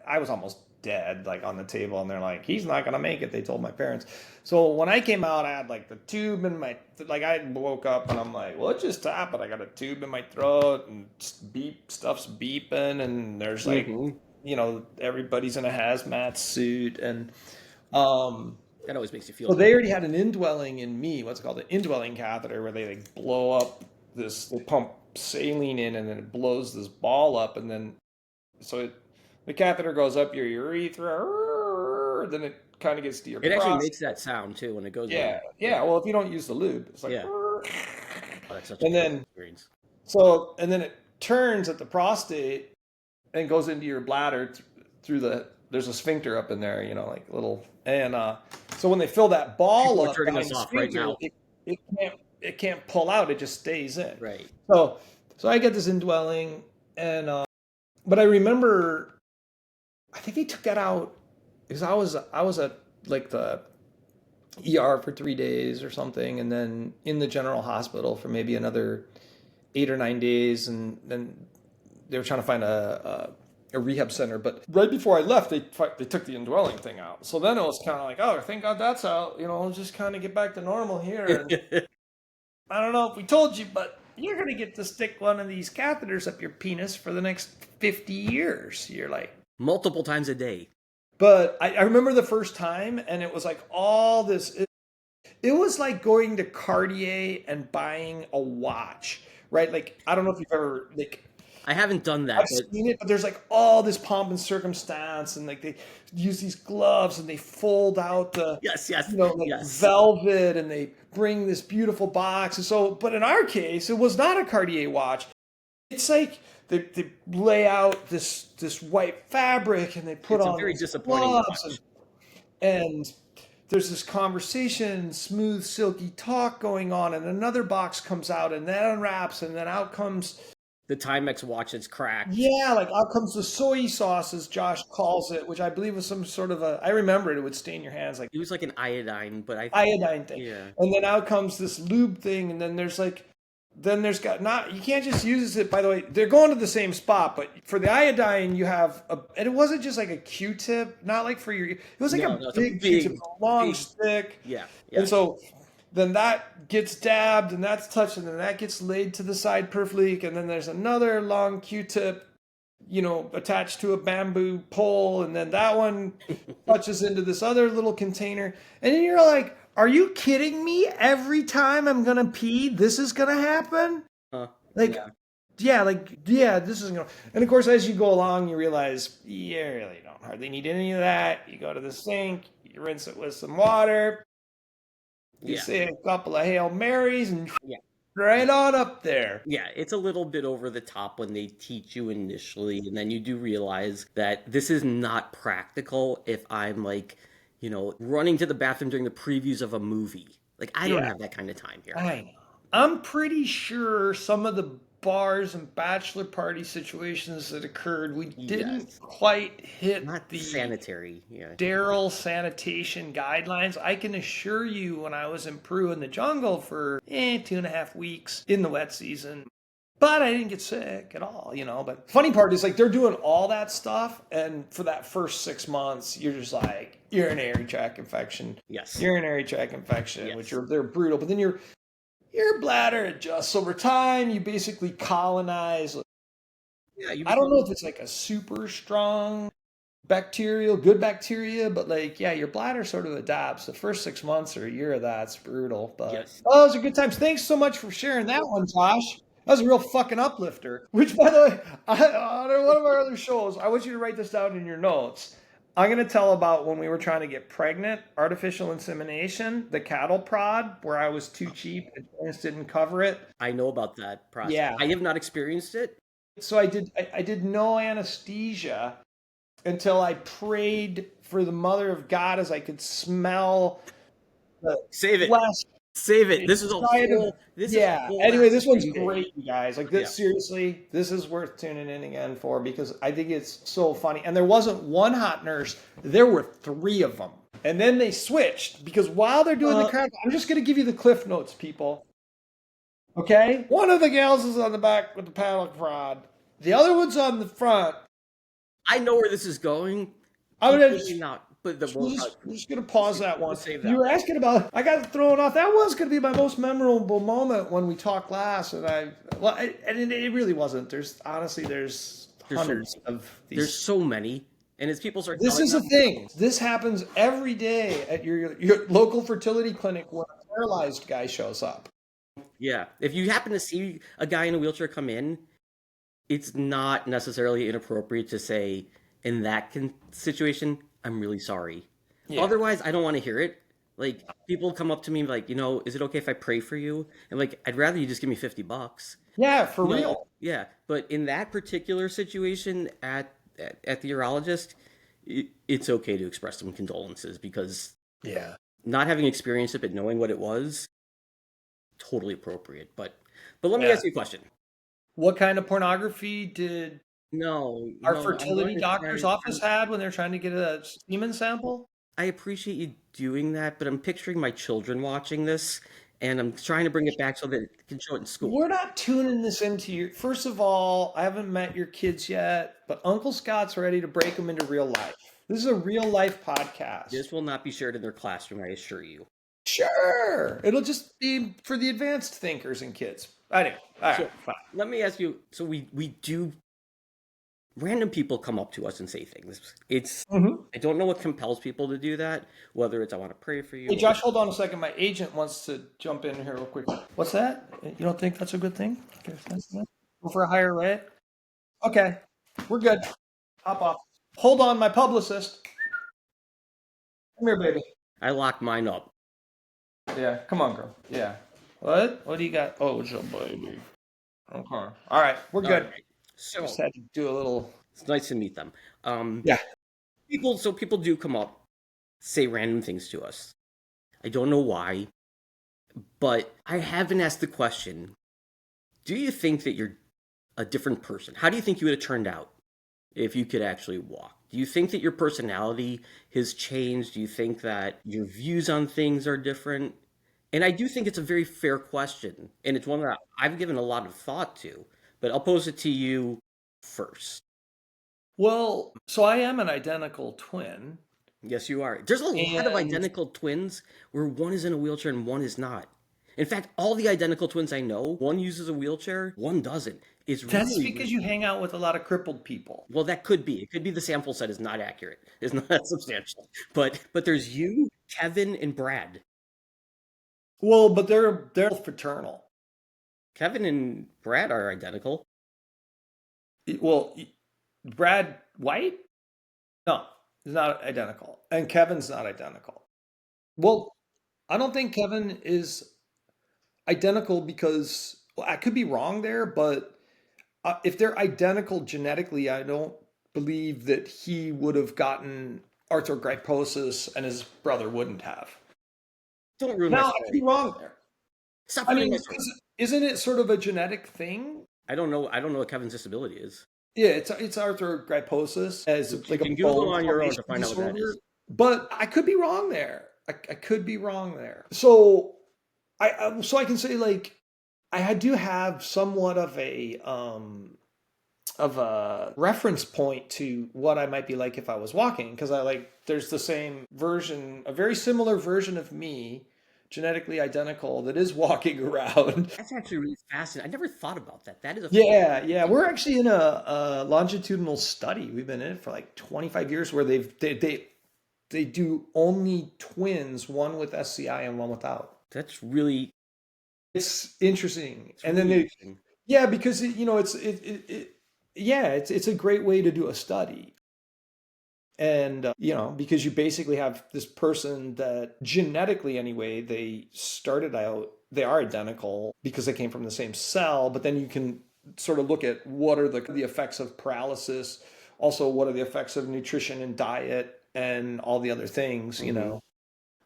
I was almost dead, like on the table, and they're like, he's not gonna make it, they told my parents. So when I came out, I had like the tube in my, like I woke up and I'm like, well, it just happened. I got a tube in my throat and stuff's beeping, and there's like, Mm-hmm. everybody's in a hazmat suit, and um That always makes you feel so they good. already had an indwelling in me, what's it called, an indwelling catheter, where they like blow up they pump saline in, and then it blows this ball up, and then the catheter goes up your urethra, then it kind of gets to your It actually prostate. makes that sound too when it goes in. Yeah, Yeah. yeah. Well, if you don't use the lube, it's like, Yeah. Oh, that's such a and great then experience. and then it turns at the prostate and goes into your bladder through there's a sphincter up in there, like little, and so when they fill that ball People are up turning behind us the off right sphincter, now. it can't pull out, it just stays in. Right. So I get this indwelling, and but I remember, I think they took that out because I was at like the ER for 3 days or something, and then in the general hospital for maybe another 8 or 9 days, and then they were trying to find a rehab center. But right before I left, they took the indwelling thing out. So then it was kind of like, oh, thank God that's out. I'll just kind of get back to normal here. And I don't know if we told you, but you're gonna get to stick one of these catheters up your penis for the next 50 years. You're like, Multiple times a day. but I remember the first time, and it was like all this. It was like going to Cartier and buying a watch, right? Like, I don't know if you've ever, like, I haven't done I've that, but seen it, but there's like all this pomp and circumstance, and like they use these gloves and they fold out the, yes, yes, like yes. velvet, and they bring this beautiful box. And so, but in our case, it was not a Cartier watch. It's like they lay out this white fabric, and they put It's a on very these disappointing gloves, watch. and there's this conversation, smooth, silky talk going on, and another box comes out, and that unwraps, and then out comes, The Timex watch is cracked. yeah, like out comes the soy sauce, as Josh calls it, which I believe was some sort of I remember it would stain your hands, like It was like an iodine, but I, iodine thing. yeah. And then out comes this lube thing, and then there's got, not, you can't just use it, by the way, they're going to the same spot, but for the iodine you have and it wasn't just like a Q-tip, not like for it was like No, a no, it's a big Q-tip, big, a long big, stick. yeah, And yeah. so then that gets dabbed, and that's touched, and then that gets laid to the side perfectly, and then there's another long Q-tip, attached to a bamboo pole, and then that one touches into this other little container, and then you're like, are you kidding me? Every time I'm gonna pee, this is gonna happen? Huh. Like, Yeah. yeah, this is gonna. And of course, as you go along, you realize you really don't hardly need any of that. You go to the sink, you rinse it with some water, you Yeah. say a couple of Hail Marys, and Yeah. right on up there. Yeah, it's a little bit over the top when they teach you initially, and then you do realize that this is not practical if I'm like, running to the bathroom during the previews of a movie. Like, I don't Yeah, have that kind of time here. I know. I'm pretty sure some of the bars and bachelor party situations that occurred, we didn't Yes. quite hit Not the sanitary. Yeah. sterile sanitation guidelines. I can assure you, when I was in Peru in the jungle for 2.5 weeks in the wet season, but I didn't get sick at all, But funny part is, like, they're doing all that stuff, and for that first 6 months, you're just like urinary tract infection, Yes. urinary tract infection, which Yes. they're brutal. But then your bladder adjusts over time. You basically colonize. Yeah, you I don't know become. if it's like a super strong good bacteria, but like, yeah, your bladder sort of adapts. The first 6 months or a year of that's brutal. But Yes. oh, those are good times. Thanks so much for sharing that one, Josh. That was a real fucking uplifter. Which, by the way, on one of our other shows, I want you to write this down in your notes. I'm going to tell about when we were trying to get pregnant, artificial insemination, the cattle prod, where I was too cheap and insurance didn't cover it. I know about that process. Yeah. I have not experienced it. So I did no anesthesia until I prayed for the Mother of God, as I could smell the Save it. last Save it. This is a try to whole. This is a yeah. whole Anyway, last this one's thing. great, you guys. Like Yeah. this, seriously, this is worth tuning in again for because I think it's so funny. And there wasn't one hot nurse; there were three of them. And then they switched because while they're doing the crack, I'm just going to give you the cliff notes, people. Okay, one of the gals is on the back with the paddle prod. The other one's on the front. I know where this is going. I'm People gonna may not, but the we're just gonna pause that we'll one. save You that. were asking about. I got thrown off. That was gonna be my most memorable moment when we talked last, and it really wasn't. There's There's so hundreds of there's these. so many, and as people start This telling is a them, thing. This happens every day at your local fertility clinic when a paralyzed guy shows up. yeah, if you happen to see a guy in a wheelchair come in, it's not necessarily inappropriate to say in that situation, I'm really sorry. Yeah. Otherwise, I don't want to hear it. Like people come up to me like, is it okay if I pray for you? And like, I'd rather you just give me $50. Yeah, for real. Yeah. But in that particular situation at the urologist, it's okay to express some condolences because Yeah. not having experienced it but knowing what it was, totally appropriate. But let me Yeah. ask you a question. What kind of pornography did No, our I'm going fertility to doctor's office had when they're trying to get a semen sample? I appreciate you doing that, but I'm picturing my children watching this, and I'm trying to bring it back so that it can show it in school. We're not tuning this into your. First of all, I haven't met your kids yet, but Uncle Scott's ready to break them into real life. This is a real life podcast. This will not be shared in their classroom, I assure you. Sure. It'll just be for the advanced thinkers and kids. Anyway, all right, So fine. let me ask you. So we do random people come up to us and say things. It's Mm-hmm. I don't know what compels people to do that. Whether it's I want to pray for Hey, you. Josh, hold on a second. My agent wants to jump in here real quick. What's that? You don't think that's a good thing? Okay, go for a higher rate? Okay, we're good. Hop off. Hold on, my publicist. Come here, baby. I lock mine up. Yeah, come on, girl. Yeah. What? What do you got? Oh, it's a baby. Okay. All right, we're All good. right. So Just had to do a little. it's nice to meet them. Yeah. People do come up, say random things to us. I don't know why, but I haven't asked the question. Do you think that you're a different person? How do you think you would have turned out if you could actually walk? Do you think that your personality has changed? Do you think that your views on things are different? And I do think it's a very fair question, and it's one that I've given a lot of thought to, but I'll pose it to you first. Well, so I am an identical twin, Yes, you are. There's a lot of and identical twins where one is in a wheelchair and one is not. In fact, all the identical twins I know, one uses a wheelchair, one doesn't. It's that's really because you hang out with a lot of crippled people. well, that could be. It could be the sample set is not accurate. It's not that substantial. But there's you, Kevin, and Brad. Well, but they're fraternal. Kevin and Brad are identical. Well, Brad White? No, he's not identical, and Kevin's not identical. Well, I don't think Kevin is identical because well, I could be wrong there, but if they're identical genetically, I don't believe that he would have gotten arthrogryposis and his brother wouldn't have. Don't ruin my Now, I could be story. wrong there. Stop I ruining mean, my story. isn't it sort of a genetic thing? I don't know. I don't know what Kevin's disability is. Yeah, it's arthrogryposis as You like a can Google bone on your own to formation find out what that disorder. is. But I could be wrong there. I could be wrong there. So so I can say like do have somewhat of a reference point to what I might be like if I was walking because I like there's the same version, a very similar version of me, genetically identical that is walking around. That's actually really fascinating. I never thought about that. That is a Yeah, yeah. We're actually in a longitudinal study. We've been in it for like 25 years where they do only twins, one with SCI and one without. that's really It's interesting. it's And then really they interesting. yeah, because it's a great way to do a study. And because you basically have this person that genetically anyway, they are identical because they came from the same cell, but then you can sort of look at what are the effects of paralysis, also what are the effects of nutrition and diet and all the other things, Mhm.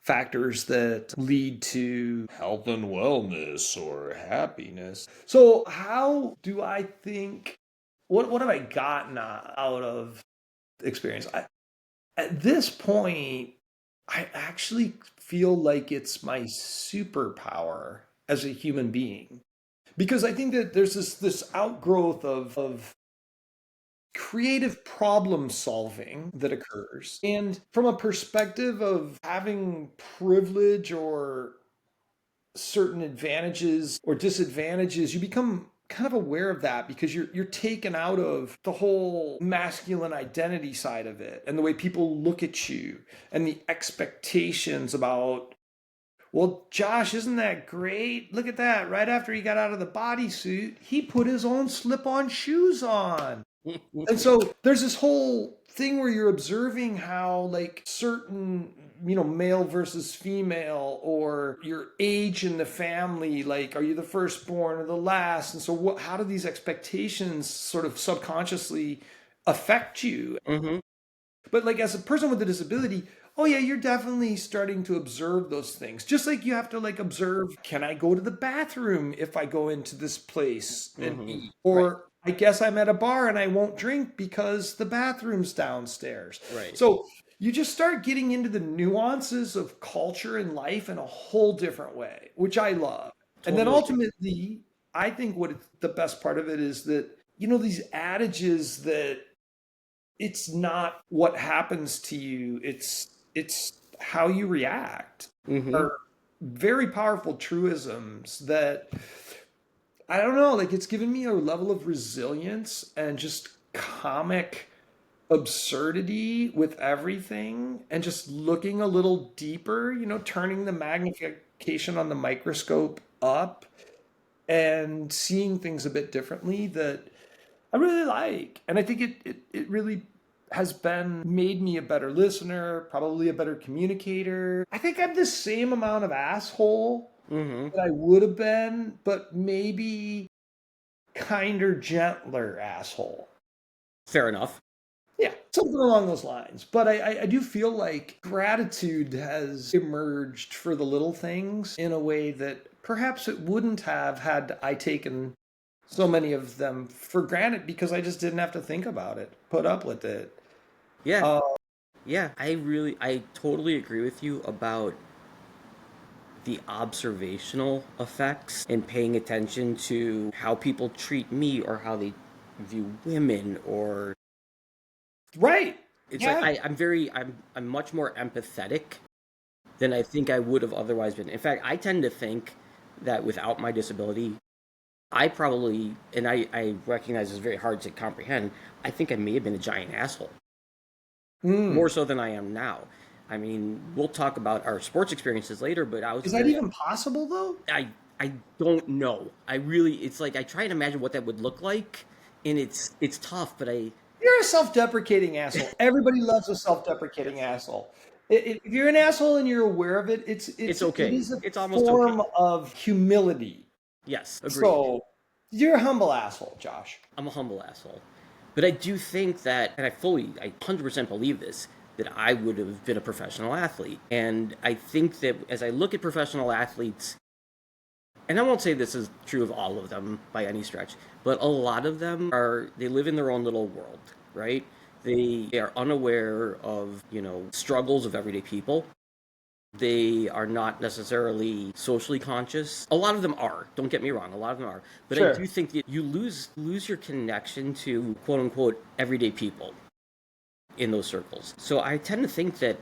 factors that lead to health and wellness or happiness. So, how do I think? What have I gotten out of experience? At this point, I actually feel like it's my superpower as a human being because I think that there's this outgrowth of creative problem solving that occurs. And from a perspective of having privilege or certain advantages or disadvantages, you become kind of aware of that because you're taken out of the whole masculine identity side of it and the way people look at you and the expectations about, well, Josh, isn't that great? Look at that. Right after he got out of the bodysuit, he put his own slip-on shoes on. And so there's this whole thing where you're observing how like certain, male versus female or your age in the family, like are you the firstborn or the last? And so how do these expectations sort of subconsciously affect you? Hmm. But like as a person with a disability, oh yeah, you're definitely starting to observe those things. Just like you have to like observe, can I go to the bathroom if I go into this place and Hmm. eat? Right. Or I guess I'm at a bar and I won't drink because the bathroom's downstairs. Right. So you just start getting into the nuances of culture and life in a whole different way, which I love. And then Totally agree. ultimately, I think the best part of it is that, these adages that it's not what happens to you, it's how you react Hmm. are very powerful truisms that I don't know, like it's given me a level of resilience and just comic absurdity with everything and just looking a little deeper, turning the magnification on the microscope up and seeing things a bit differently that I really like. And I think it really has been made me a better listener, probably a better communicator. I think I'm the same amount of asshole Hmm. that I would have been, but maybe kinder, gentler asshole. Fair enough. Yeah, something along those lines. But I do feel like gratitude has emerged for the little things in a way that perhaps it wouldn't have had I taken so many of them for granted because I just didn't have to think about it, put up with it. Yeah. Uh, Yeah. I totally agree with you about the observational effects and paying attention to how people treat me or how they view women or right. it's like Yeah. I'm much more empathetic than I think I would have otherwise been. In fact, I tend to think that without my disability, I probably, and I recognize it's very hard to comprehend, I think I may have been a giant asshole. Mm. More so than I am now. I mean, we'll talk about our sports experiences later, but I was Is that very, even possible though? I don't know. I really, it's like I try and imagine what that would look like, and it's tough, but You're a self-deprecating asshole. Everybody loves a self-deprecating yes, asshole. If you're an asshole and you're aware of it, it's it okay. is a It's almost okay. form of humility. Yes, agreed. So you're a humble asshole, Josh. I'm a humble asshole. But I do think that, and I 100% believe this, that I would have been a professional athlete. And I think that as I look at professional athletes, and I won't say this is true of all of them by any stretch, but a lot of them they live in their own little world, right? They are unaware of, struggles of everyday people. They are not necessarily socially conscious. A lot of them are. Don't get me wrong. A lot of them are. But I Sure. do think that you lose your connection to quote unquote everyday people in those circles. So I tend to think that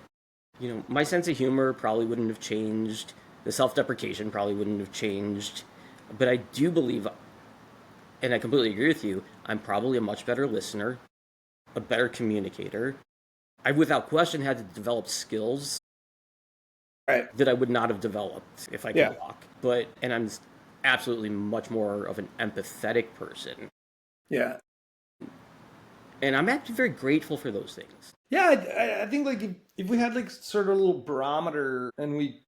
my sense of humor probably wouldn't have changed. The self-deprecation probably wouldn't have changed. But I do believe, and I completely agree with you, I'm probably a much better listener, a better communicator. I, without question, had to develop skills Right. that I would not have developed if I could Yeah. walk. And I'm absolutely much more of an empathetic person. Yeah. And I'm actually very grateful for those things. Yeah, I think like if we had like sort of a little barometer and we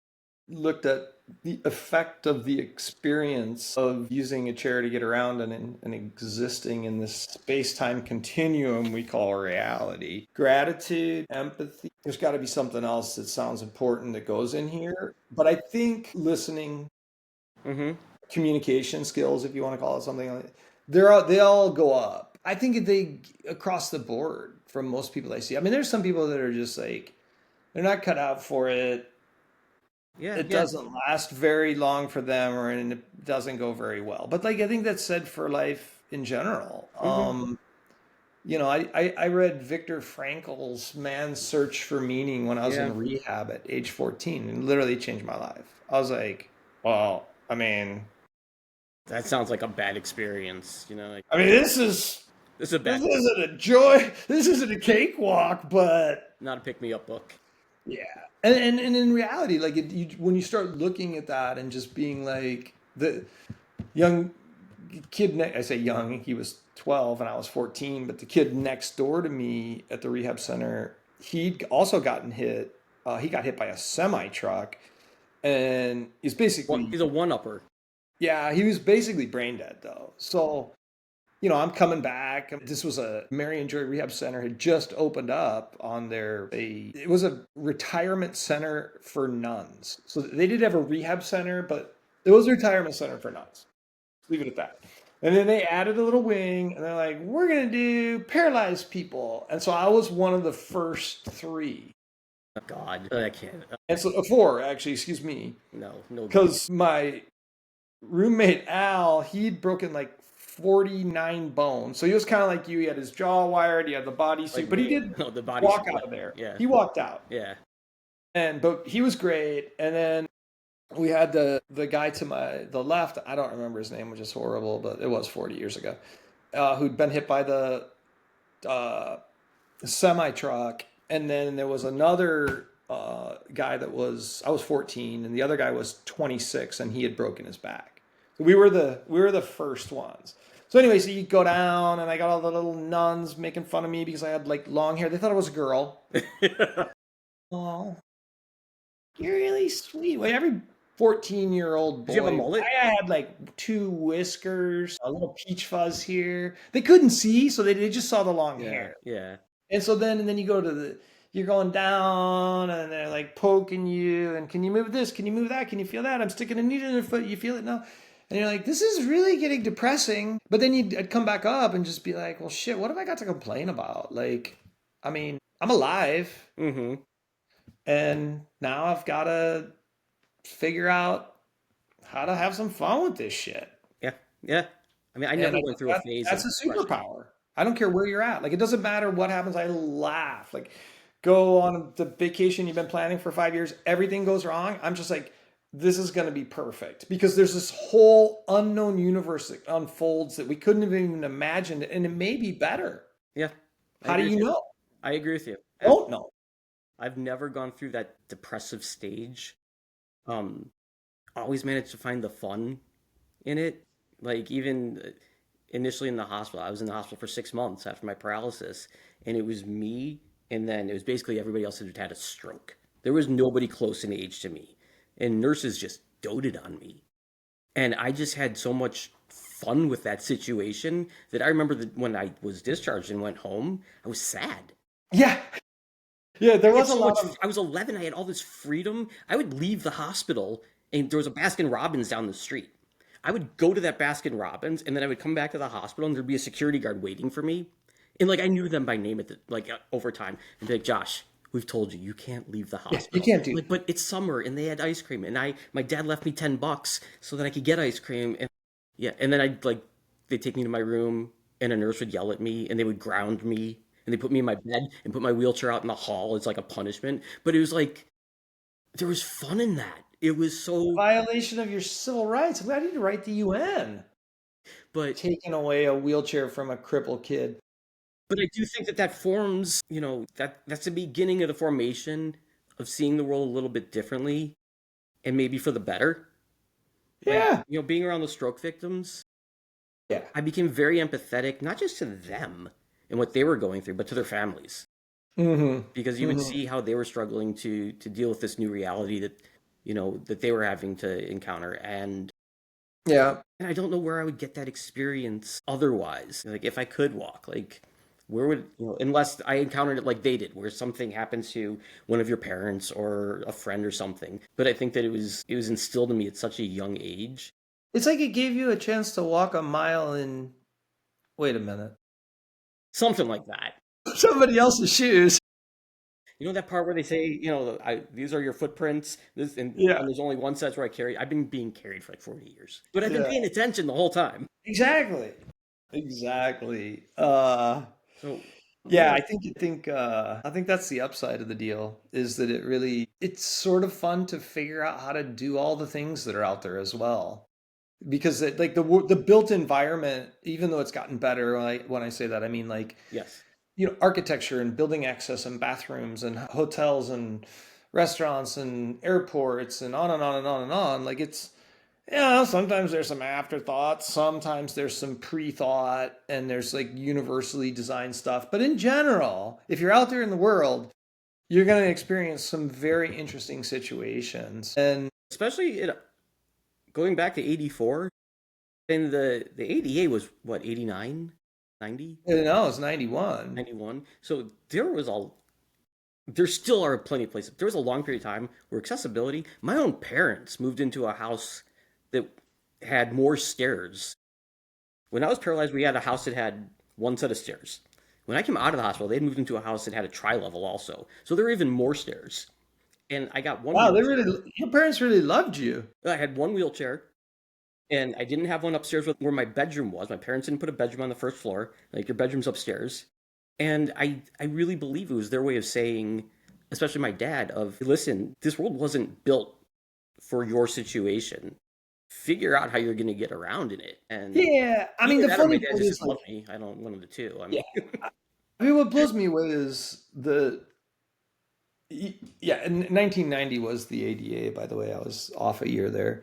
looked at the effect of the experience of using a chair to get around and existing in this space-time continuum we call reality. Gratitude, empathy, there's got to be something else that sounds important that goes in here. But I think listening, Mm-hmm. communication skills, if you want to call it something like that, they all go up. I think they across the board from most people I see. I mean, there's some people that are just like they're not cut out for it. Yeah, It yeah. doesn't last very long for them, or and it doesn't go very well. But like I think that's said for life in general. Mm-hmm. I read Viktor Frankl's Man's Search for Meaning when I was Yeah. in rehab at age 14 and literally changed my life. I was like, well, That sounds like a bad experience, like this is a this bad book, isn't a joy, this isn't a cakewalk, but not a pick me up book. yeah. And in reality, like when you start looking at that and just being like the young I say young, he was 12 and I was 14, but the kid next door to me at the rehab center, he'd also gotten hit. He got hit by a semi truck and he's What basically, he's a one upper. yeah, he was basically brain dead though. So, I'm coming back. This was a Marion Joy Rehab Center had just opened up on it was a retirement center for nuns. So they did have a rehab center, but it was a retirement center for nuns. Leave it at that. And then they added a little wing, and they're like, "We're gonna do paralyzed people." And so I was one of the first three, Oh, God, I can't. and so four actually. Excuse me, No, no good. because my roommate Al, he'd broken like 49 bones. So he was kind of like you. He had his jaw wired. He had the Like bodysuit, but he me. did No, the body. walk Yeah, out of there. yeah, He walked out, yeah. but he was great. And then we had the guy to the left. I don't remember his name, which is horrible, but it was 40 years ago. Who'd been hit by the uh, semi truck, and then there was another guy I was 14, and the other guy was 26, and he had broken his back. So we were the first ones. So anyway, so you go down, and I got all the little nuns making fun of me because I had like long hair. They thought I was a girl. Oh, you're really sweet. Well, every 14-year-old Did you have a boy, mullet? I had like two whiskers, a little peach fuzz here. They couldn't see, so they just saw the long Yeah, hair. yeah. And so then you go to you're going down and they're like poking you and can you move this? Can you move that? Can you feel that? I'm sticking a needle in your foot. You feel it now? And you're like, this is really getting depressing. But then I'd come back up and just be like, well, shit, what have I got to complain about? Like, I'm alive Mm-hmm. and now I've got to figure out how to have some fun with this shit. Yeah, yeah. I mean, I And never went through a phase that's of a depression. superpower. I don't care where you're at. Like it doesn't matter what happens. I laugh. Like go on the vacation you've been planning for 5 years. Everything goes wrong. I'm just like, this is going to be perfect because there's this whole unknown universe that unfolds that we couldn't have even imagined, and it may be better. Yeah, I How do agree with you you. know? I agree with you. Don't know. I've never gone through that depressive stage. Um, always managed to find the fun in it. Like even initially in the hospital, I was in the hospital for 6 months after my paralysis, and it was me, and then it was basically everybody else that had a stroke. There was nobody close in age to me, and nurses just doted on me, and I just had so much fun with that situation that I remember that when I was discharged and went home, I was sad. Yeah. Yeah, there I had was a so lot much. of I was 11. I had all this freedom. I would leave the hospital, and there was a Baskin Robbins down the street. I would go to that Baskin Robbins, and then I would come back to the hospital, and there'd be a security guard waiting for me, and like I knew them by name over time, and be like, "Josh, we've told you you can't leave the yeah, you hospital." can't do Like, but it's summer, and they had ice cream, and my dad left me $10 so that I could get ice cream, and yeah, and then they'd take me to my room, and a nurse would yell at me, and they would ground me, and they put me in my bed and put my wheelchair out in the hall as like a punishment. But it was like there was fun in that. It was so, violation of your civil rights. I need to write the UN. but Taking away a wheelchair from a crippled kid. I do think that forms, that's the beginning of the formation of seeing the world a little bit differently and maybe for the better. Like, Yeah. being around the stroke victims, Yeah. I became very empathetic, not just to them and what they were going through, but to their families. Mm-hmm. Because you would Mm-hmm. see how they were struggling to deal with this new reality that that they were having to encounter, Yeah. and I don't know where I would get that experience otherwise, like if I could walk. Like Where would, unless I encountered it like they did, where something happens to one of your parents or a friend or something. But I think that it was instilled in me at such a young age. It's like it gave you a chance to walk a mile in, wait a minute, Something like that. somebody else's shoes. You know that part where they say, these are your footprints, and Yeah. there's only one set where I carry. I've been being carried for like 40 years, but I've been Yeah. paying attention the whole time. Exactly. Exactly. So what Yeah, are I think that's the upside of the deal is that it's sort of fun to figure out how to do all the things that are out there as well. Because the built environment, even though it's gotten better, when I say that, I mean like, yes, architecture and building access and bathrooms and hotels and restaurants and airports and on and on and on and on. Like it's, sometimes there's some afterthoughts, sometimes there's some pre-thought, and there's like universally designed stuff. But in general, if you're out there in the world, you're going to experience some very interesting situations. And especially going back to 84, and the ADA was what, 89, 90, it's 91. 91. So there still are plenty of places. There was a long period of time where accessibility. My own parents moved into a house that had more stairs. When I was paralyzed, we had a house that had one set of stairs. When I came out of the hospital, they had moved into a house that had a tri-level also. So there were even more stairs. And I got one Wow, wheelchair. your parents really loved you. I had one wheelchair, and I didn't have one upstairs where my bedroom was. My parents didn't put a bedroom on the first floor. Like your bedroom's upstairs. And I really believe it was their way of saying, especially my dad, of listen, this world wasn't built for your situation. Figure out how you're going to get around in it. And Yeah, I mean either the that or my funny dad part just is didn't like, love me. I don't one of the two. I yeah, mean, I mean what blows me away is yeah, in 1990 was the ADA, by the way. I was off a year there.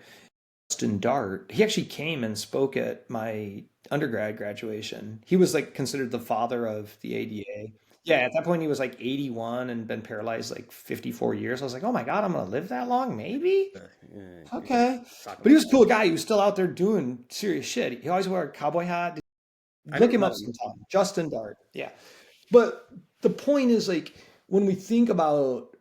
Justin Dart, he actually came and spoke at my undergrad graduation. He was like considered the father of the ADA. Yeah, at that point he was like 81 and been paralyzed like 54 years. I was like, oh my God, I'm gonna live that long? Maybe? you're going to Okay. talk But he about was a that. cool guy. He was still out there doing serious shit. He always wore a cowboy hat. I Look never him met up him. sometime. Justin Dart. Yeah. But the point is like when we think about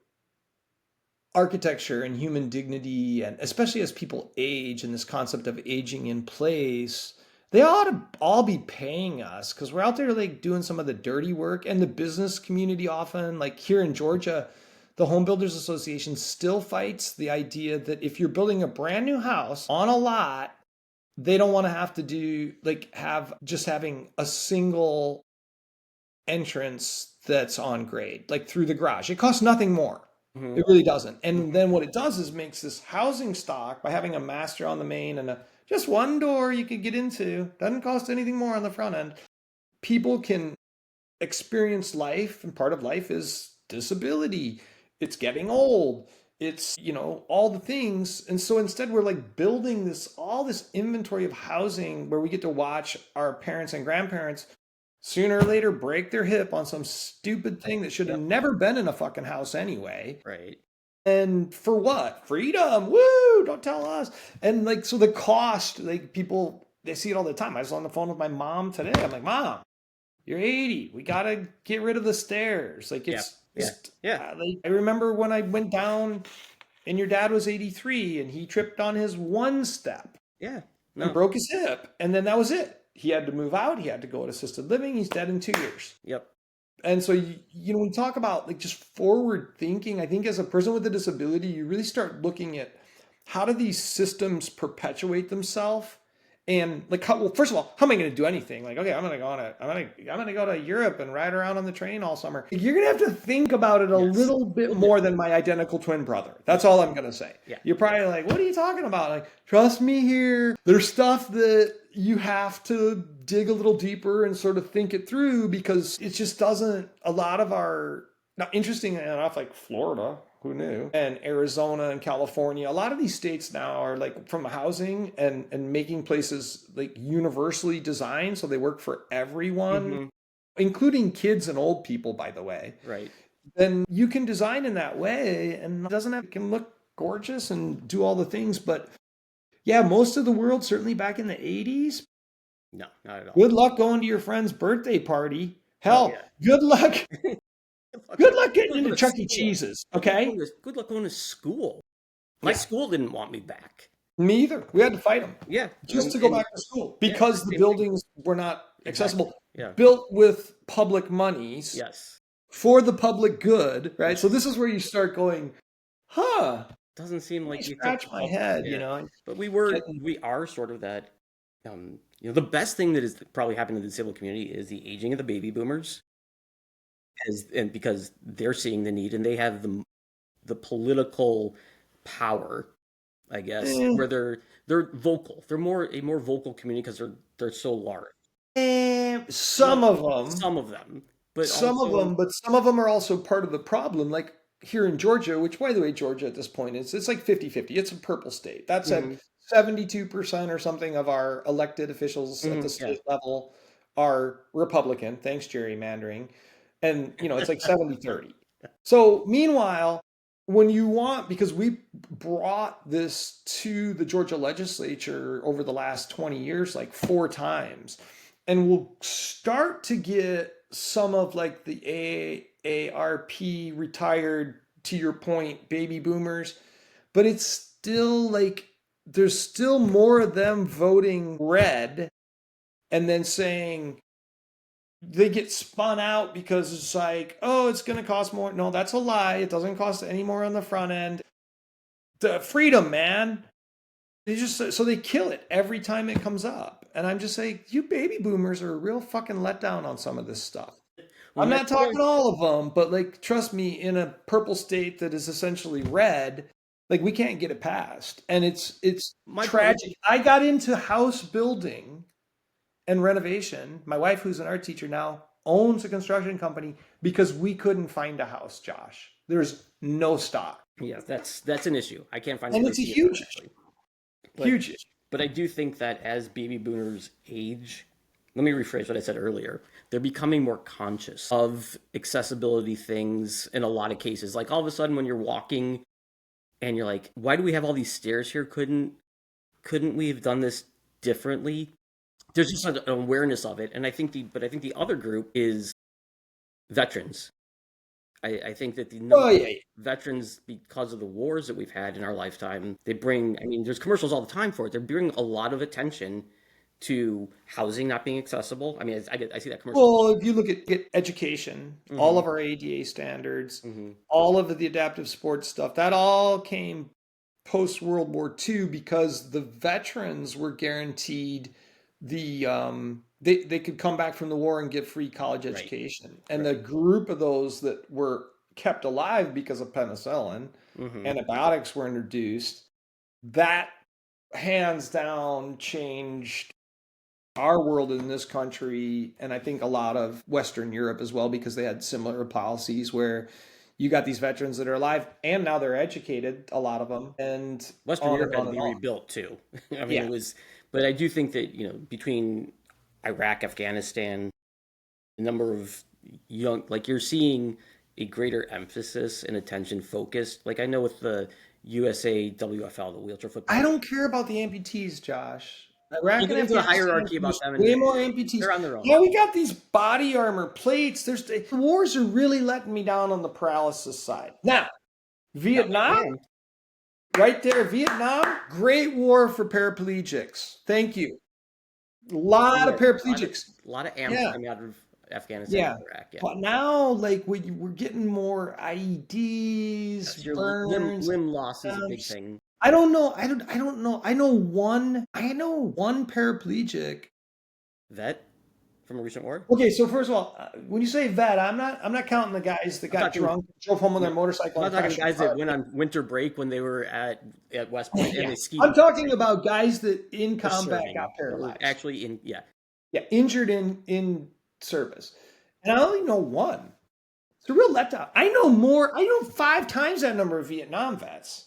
architecture and human dignity, and especially as people age and this concept of aging in place, they ought to all be paying us because we're out there like doing some of the dirty work. And the business community often, like here in Georgia, the Home Builders Association still fights the idea that if you're building a brand new house on a lot, they don't want to have to do like have just having a single entrance that's on grade, like through the garage. It costs nothing more. Hmm. It really doesn't. And Hmm. then what it does is makes this housing stock by having a master on the main and just one door you could get into. Doesn't cost anything more on the front end. People can experience life, and part of life is disability. It's getting old. It's, all the things. And so instead we're like building all this inventory of housing where we get to watch our parents and grandparents sooner or later break their hip on some stupid thing that should have Yep. never been in a fucking house anyway. Right. And for what? Freedom. Woo! Don't tell us. And like, so the cost, like people, they see it all the time. I was on the phone with my mom today. I'm like, Mom, you're 80. We got to get rid of the stairs. Like, Yeah. it's Yeah. just, Yeah. like, I remember when I went down and your dad was 83 and he tripped on his one step Yeah. and No. broke his hip. And then that was it. He had to move out. He had to go to assisted living. He's dead in 2 years. Yep. And so, when we talk about like just forward thinking, I think as a person with a disability, you really start looking at how do these systems perpetuate themselves. And like, well, first of all, how am I going to do anything? Like, okay, I'm gonna go to Europe and ride around on the train all summer. You're gonna have to think about it a Yes. little bit Well, more different. than my identical twin brother. That's Yes. all I'm gonna say. Yeah. You're probably like, what are you talking about? Like, trust me here. There's stuff that you have to dig a little deeper and sort of think it through because it just doesn't. A lot of our, now interesting enough, like Florida, who knew? And Arizona and California, a lot of these states now are like from housing and making places like universally designed so they work for everyone, Hmm. including kids and old people, by the way. Right. Then you can design in that way and it can look gorgeous and do all the things. But yeah, most of the world, certainly back in the 80s, No, not at all. good luck going to your friend's birthday party Oh Hell, yeah. good luck. Good luck, Good luck getting good luck into going to Chuck E. school. Cheese's. Okay. Good luck going to school. My Yeah. school didn't want me back. Me either. We had to fight them Yeah, just to go back to school yeah, because the same thing. buildings were not Exactly. accessible, Yeah. built with public monies Yes. for the public good, right? So Yes. this is where you start going, huh? Doesn't seem Let me like you took scratch the my public. head, Yeah. But getting we are sort of that. The best thing that has probably happened to the disabled community is the aging of the baby boomers, and because they're seeing the need and they have the political power, I guess, eh, where they're vocal. They're a more vocal community because they're so large. some Well, of them. some of them, but Some of also, them, but some of them are also part of the problem. Like here in Georgia, which by the way, Georgia at this point is it's like 50-50. It's a purple state. That said, hmm 72% or something of our elected officials at the yeah, state level are Republican, thanks gerrymandering. And it's like 70-30. So meanwhile, when you want, because we brought this to the Georgia legislature over the last 20 years, like 4 times, and we'll start to get some of like the AARP retired, to your point, baby boomers, but it's still like there's still more of them voting red and then saying they get spun out because it's like, oh, it's going to cost more. No, that's a lie. It doesn't cost any more on the front end. The freedom, man. They just so they kill it every time it comes up. And I'm just saying, you baby boomers are a real fucking letdown on some of this stuff. well, I'm my not point, talking all of them, but like, trust me, in a purple state that is essentially red, like we can't get it passed, and it's my point, tragic. I got into house building and renovation. My wife, who's an art teacher now, owns a construction company because we couldn't find a house. Josh, there's no stock, yeah, that's an issue. I can't find a and place it's a to get them huge issue. actually, but Huge issue. I do think that as baby boomers age, let me rephrase what I said earlier. They're becoming more conscious of accessibility things in a lot of cases. Like all of a sudden, when you're walking and you're like, "Why do we have all these stairs here? Couldn't we have done this differently?" There's just an awareness of it, and I think the other group is veterans. I think that the number Oh of yeah, yeah. veterans, because of the wars that we've had in our lifetime, they bring, I mean, there's commercials all the time for it. They bring a lot of attention to housing not being accessible. I mean, I see that commercial. Well, if you look at education, all Hmm of our ADA standards, hmm all of the adaptive sports stuff, that all came post World War II because the veterans were guaranteed they could come back from the war and get free college Right, education. And the right. group of those that were kept alive because of penicillin, hmm antibiotics were introduced, that hands down changed our world in this country, and I think a lot of Western Europe as well, because they had similar policies where you got these veterans that are alive and now they're educated, a lot of them, and Western on Europe and had on to and be on. rebuilt too. I mean, Yeah. it was, but I do think that, between Iraq, Afghanistan, the number of young, like you're seeing a greater emphasis and attention focused. Like I know with the USA WFL, the wheelchair I football, don't care about the amputees, Josh. Iraq we'll and get into the Afghanistan hierarchy about produced them in way just a more minute. amputees. They're on their own. Yeah, we got these body armor plates. The wars are really letting me down on the paralysis side. Now, Not Vietnam, Vietnam. right there, Vietnam, great war for paraplegics. Thank you. A lot of Yeah, paraplegics. a lot of amps Yeah, coming out of Afghanistan yeah. and Iraq. Yeah, But now, like, we're getting more IEDs, yes, your burns, limb loss is a big stumps. thing. I don't know. I don't know. I know one paraplegic. Vet from a recent war. Okay, so first of all, when you say vet, I'm not counting the guys that I'm got talking. drunk, drove home on their I'm motorcycle, not and talking crashed their guys that car. went on winter break when they were at West Point and Yeah, they skied I'm in winter talking break. about guys that in They're combat got serving. That were paralyzed. actually in. Yeah, Yeah, injured in service, and I only know one. It's a real letdown. I know more. I know 5 times that number of Vietnam vets.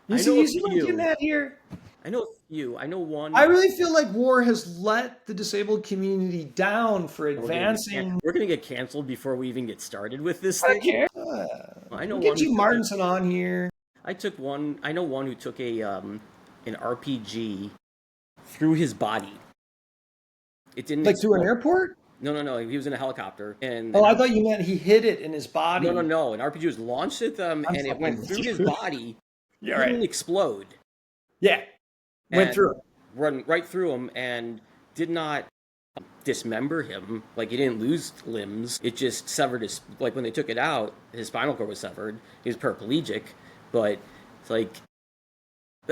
You I see, know a you see what I'm getting few. at here? I know a few. I know I one. really feel like war has let the disabled community down for advancing. We're gonna get canceled before we even get started with this I don't thing. care. I know We'll one get who you took a. Martinson on here. I took one. I know one who took a an RPG through his body. It didn't Like through an explode. airport? No. He was in a helicopter, and Oh, I thought you meant he hit it in his body. no. An RPG was launched at them, I'm and it went fucking through his with you. body. Yeah, Didn't right. explode, Yeah, went and through it. run right through him, and did not dismember him. Like, he didn't lose limbs. It just severed his, like, when they took it out, his spinal cord was severed. He was paraplegic, but it's like,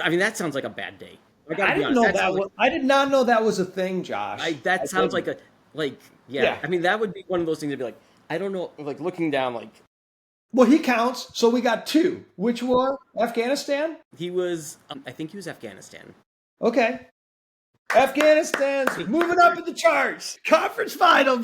I mean, that sounds like a bad day. I gotta I be didn't honest. know That that sounds like was. I did not know that was a thing, Josh. I that sounds like didn't. a like yeah. Yeah. I mean, that would be one of those things. To be like, I don't know. Like, looking down, like, Well, he counts. So we got two. Which war? Afghanistan. he was. I think he was Afghanistan. Okay. Afghanistan's moving up in the charts. Conference final.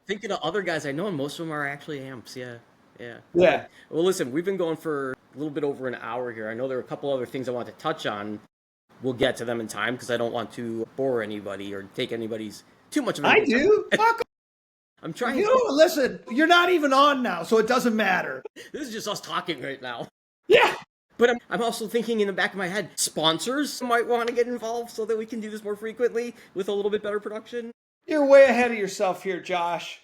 Thinking of other guys I know, and most of them are actually amps. Yeah, yeah. Yeah. Well, listen, we've been going for a little bit over an hour here. I know there are a couple other things I want to touch on. We'll get to them in time because I don't want to bore anybody or take anybody's too much of I anybody's time. do. Fuck. I'm trying. You know, listen, you're not even on now, so it doesn't matter. This is just us talking right now. Yeah. But I'm also thinking in the back of my head, sponsors might want to get involved so that we can do this more frequently with a little bit better production. You're way ahead of yourself here, Josh.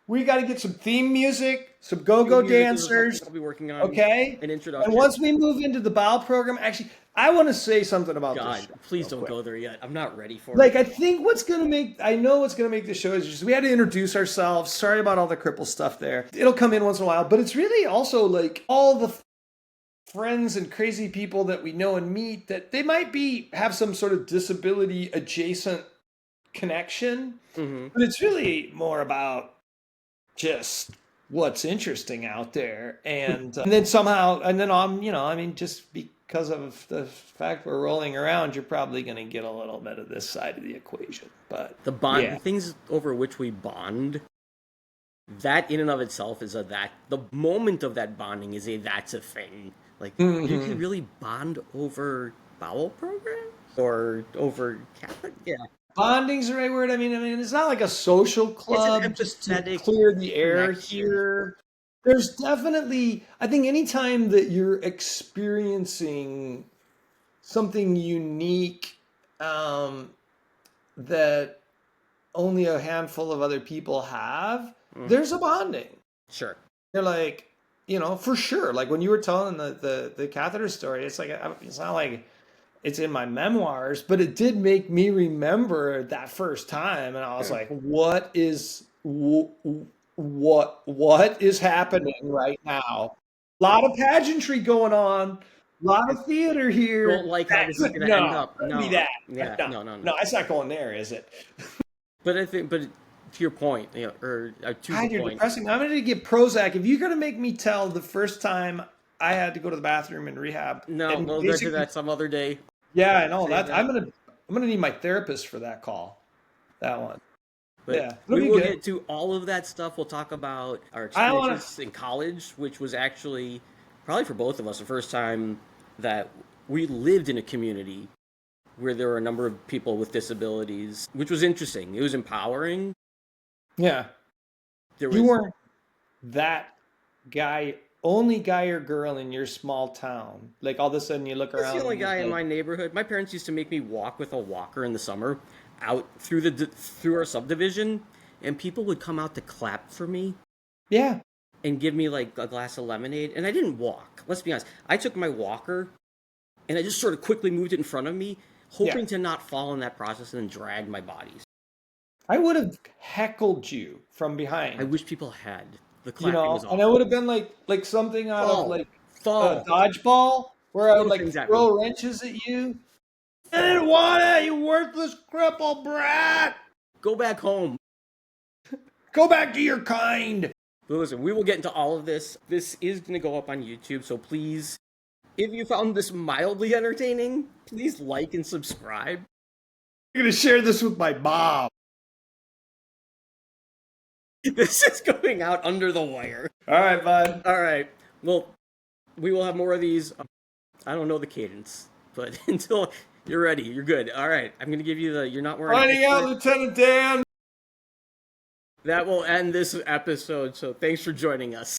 We got to get some theme music, some go-go Music is dancers. something I'll be working on. Okay. An introduction. And once we move into the BOW program, actually, I want to say something about God, this show please real don't quick. go there yet. I'm not ready for it. Like, I think I know what's going to make the show is just we had to introduce ourselves. Sorry about all the cripple stuff there. It'll come in once in a while, but it's really also like all the friends and crazy people that we know and meet that they might have some sort of disability adjacent connection, but it's really more about just what's interesting out there, and then somehow, and then I mean, just because of the fact we're rolling around, you're probably going to get a little bit of this side of the equation. But the bond, yeah. the things over which we bond, that in and of itself is that. The moment of that bonding is that's a thing. Like, you can really bond over bowel programs or over Catholic. Yeah. Bonding's the right word. I mean, it's not like a social club just to empathetic clear the air connection. here. There's definitely, I think anytime that you're experiencing something unique that only a handful of other people have, there's a bonding. Sure. They're like, for sure. Like when you were telling the catheter story, it's like, it's not like it's in my memoirs, but it did make me remember that first time, and I was like, "What is happening right now?" A lot of pageantry going on, a lot of theater here. Don't like how this is going to end up. No, No, that. yeah, No, it's not going there, is it? But I think, to your point, or to God, the you're point, depressing. I'm going to get Prozac. If you're going to make me tell the first time I had to go to the bathroom in rehab, no, and we'll get to that some other day. Yeah, I know that. that. I'm gonna need my therapist for that call. That one. But yeah, we will get to all of that stuff. We'll talk about our experiences in college, which was actually probably for both of us the first time that we lived in a community where there were a number of people with disabilities, which was interesting. It was empowering. Yeah. You weren't that only guy or girl in your small town. Like all of a sudden you look around. I was the only guy in my neighborhood. My parents used to make me walk with a walker in the summer out through our subdivision, and people would come out to clap for me. Yeah. And give me like a glass of lemonade. And I didn't walk. Let's be honest. I took my walker and I just sort of quickly moved it in front of me, hoping to not fall in that process and then drag my bodies. I would have heckled you from behind. I wish people had. The clapping was awful. And it would have been like something out of like Fall. Dodgeball, where I would like throw wrenches at you. I didn't want it, you worthless cripple brat. Go back home. Go back to your kind. But listen, we will get into all of this. This is going to go up on YouTube, so please, if you found this mildly entertaining, please like and subscribe. I'm going to share this with my mom. This is going out under the wire. All right, bud. All right. Well, we will have more of these. I don't know the cadence, but until you're ready, you're good. All right. I'm going to give you you're not wearing. Finding out, Lieutenant Dan. That will end this episode, so thanks for joining us.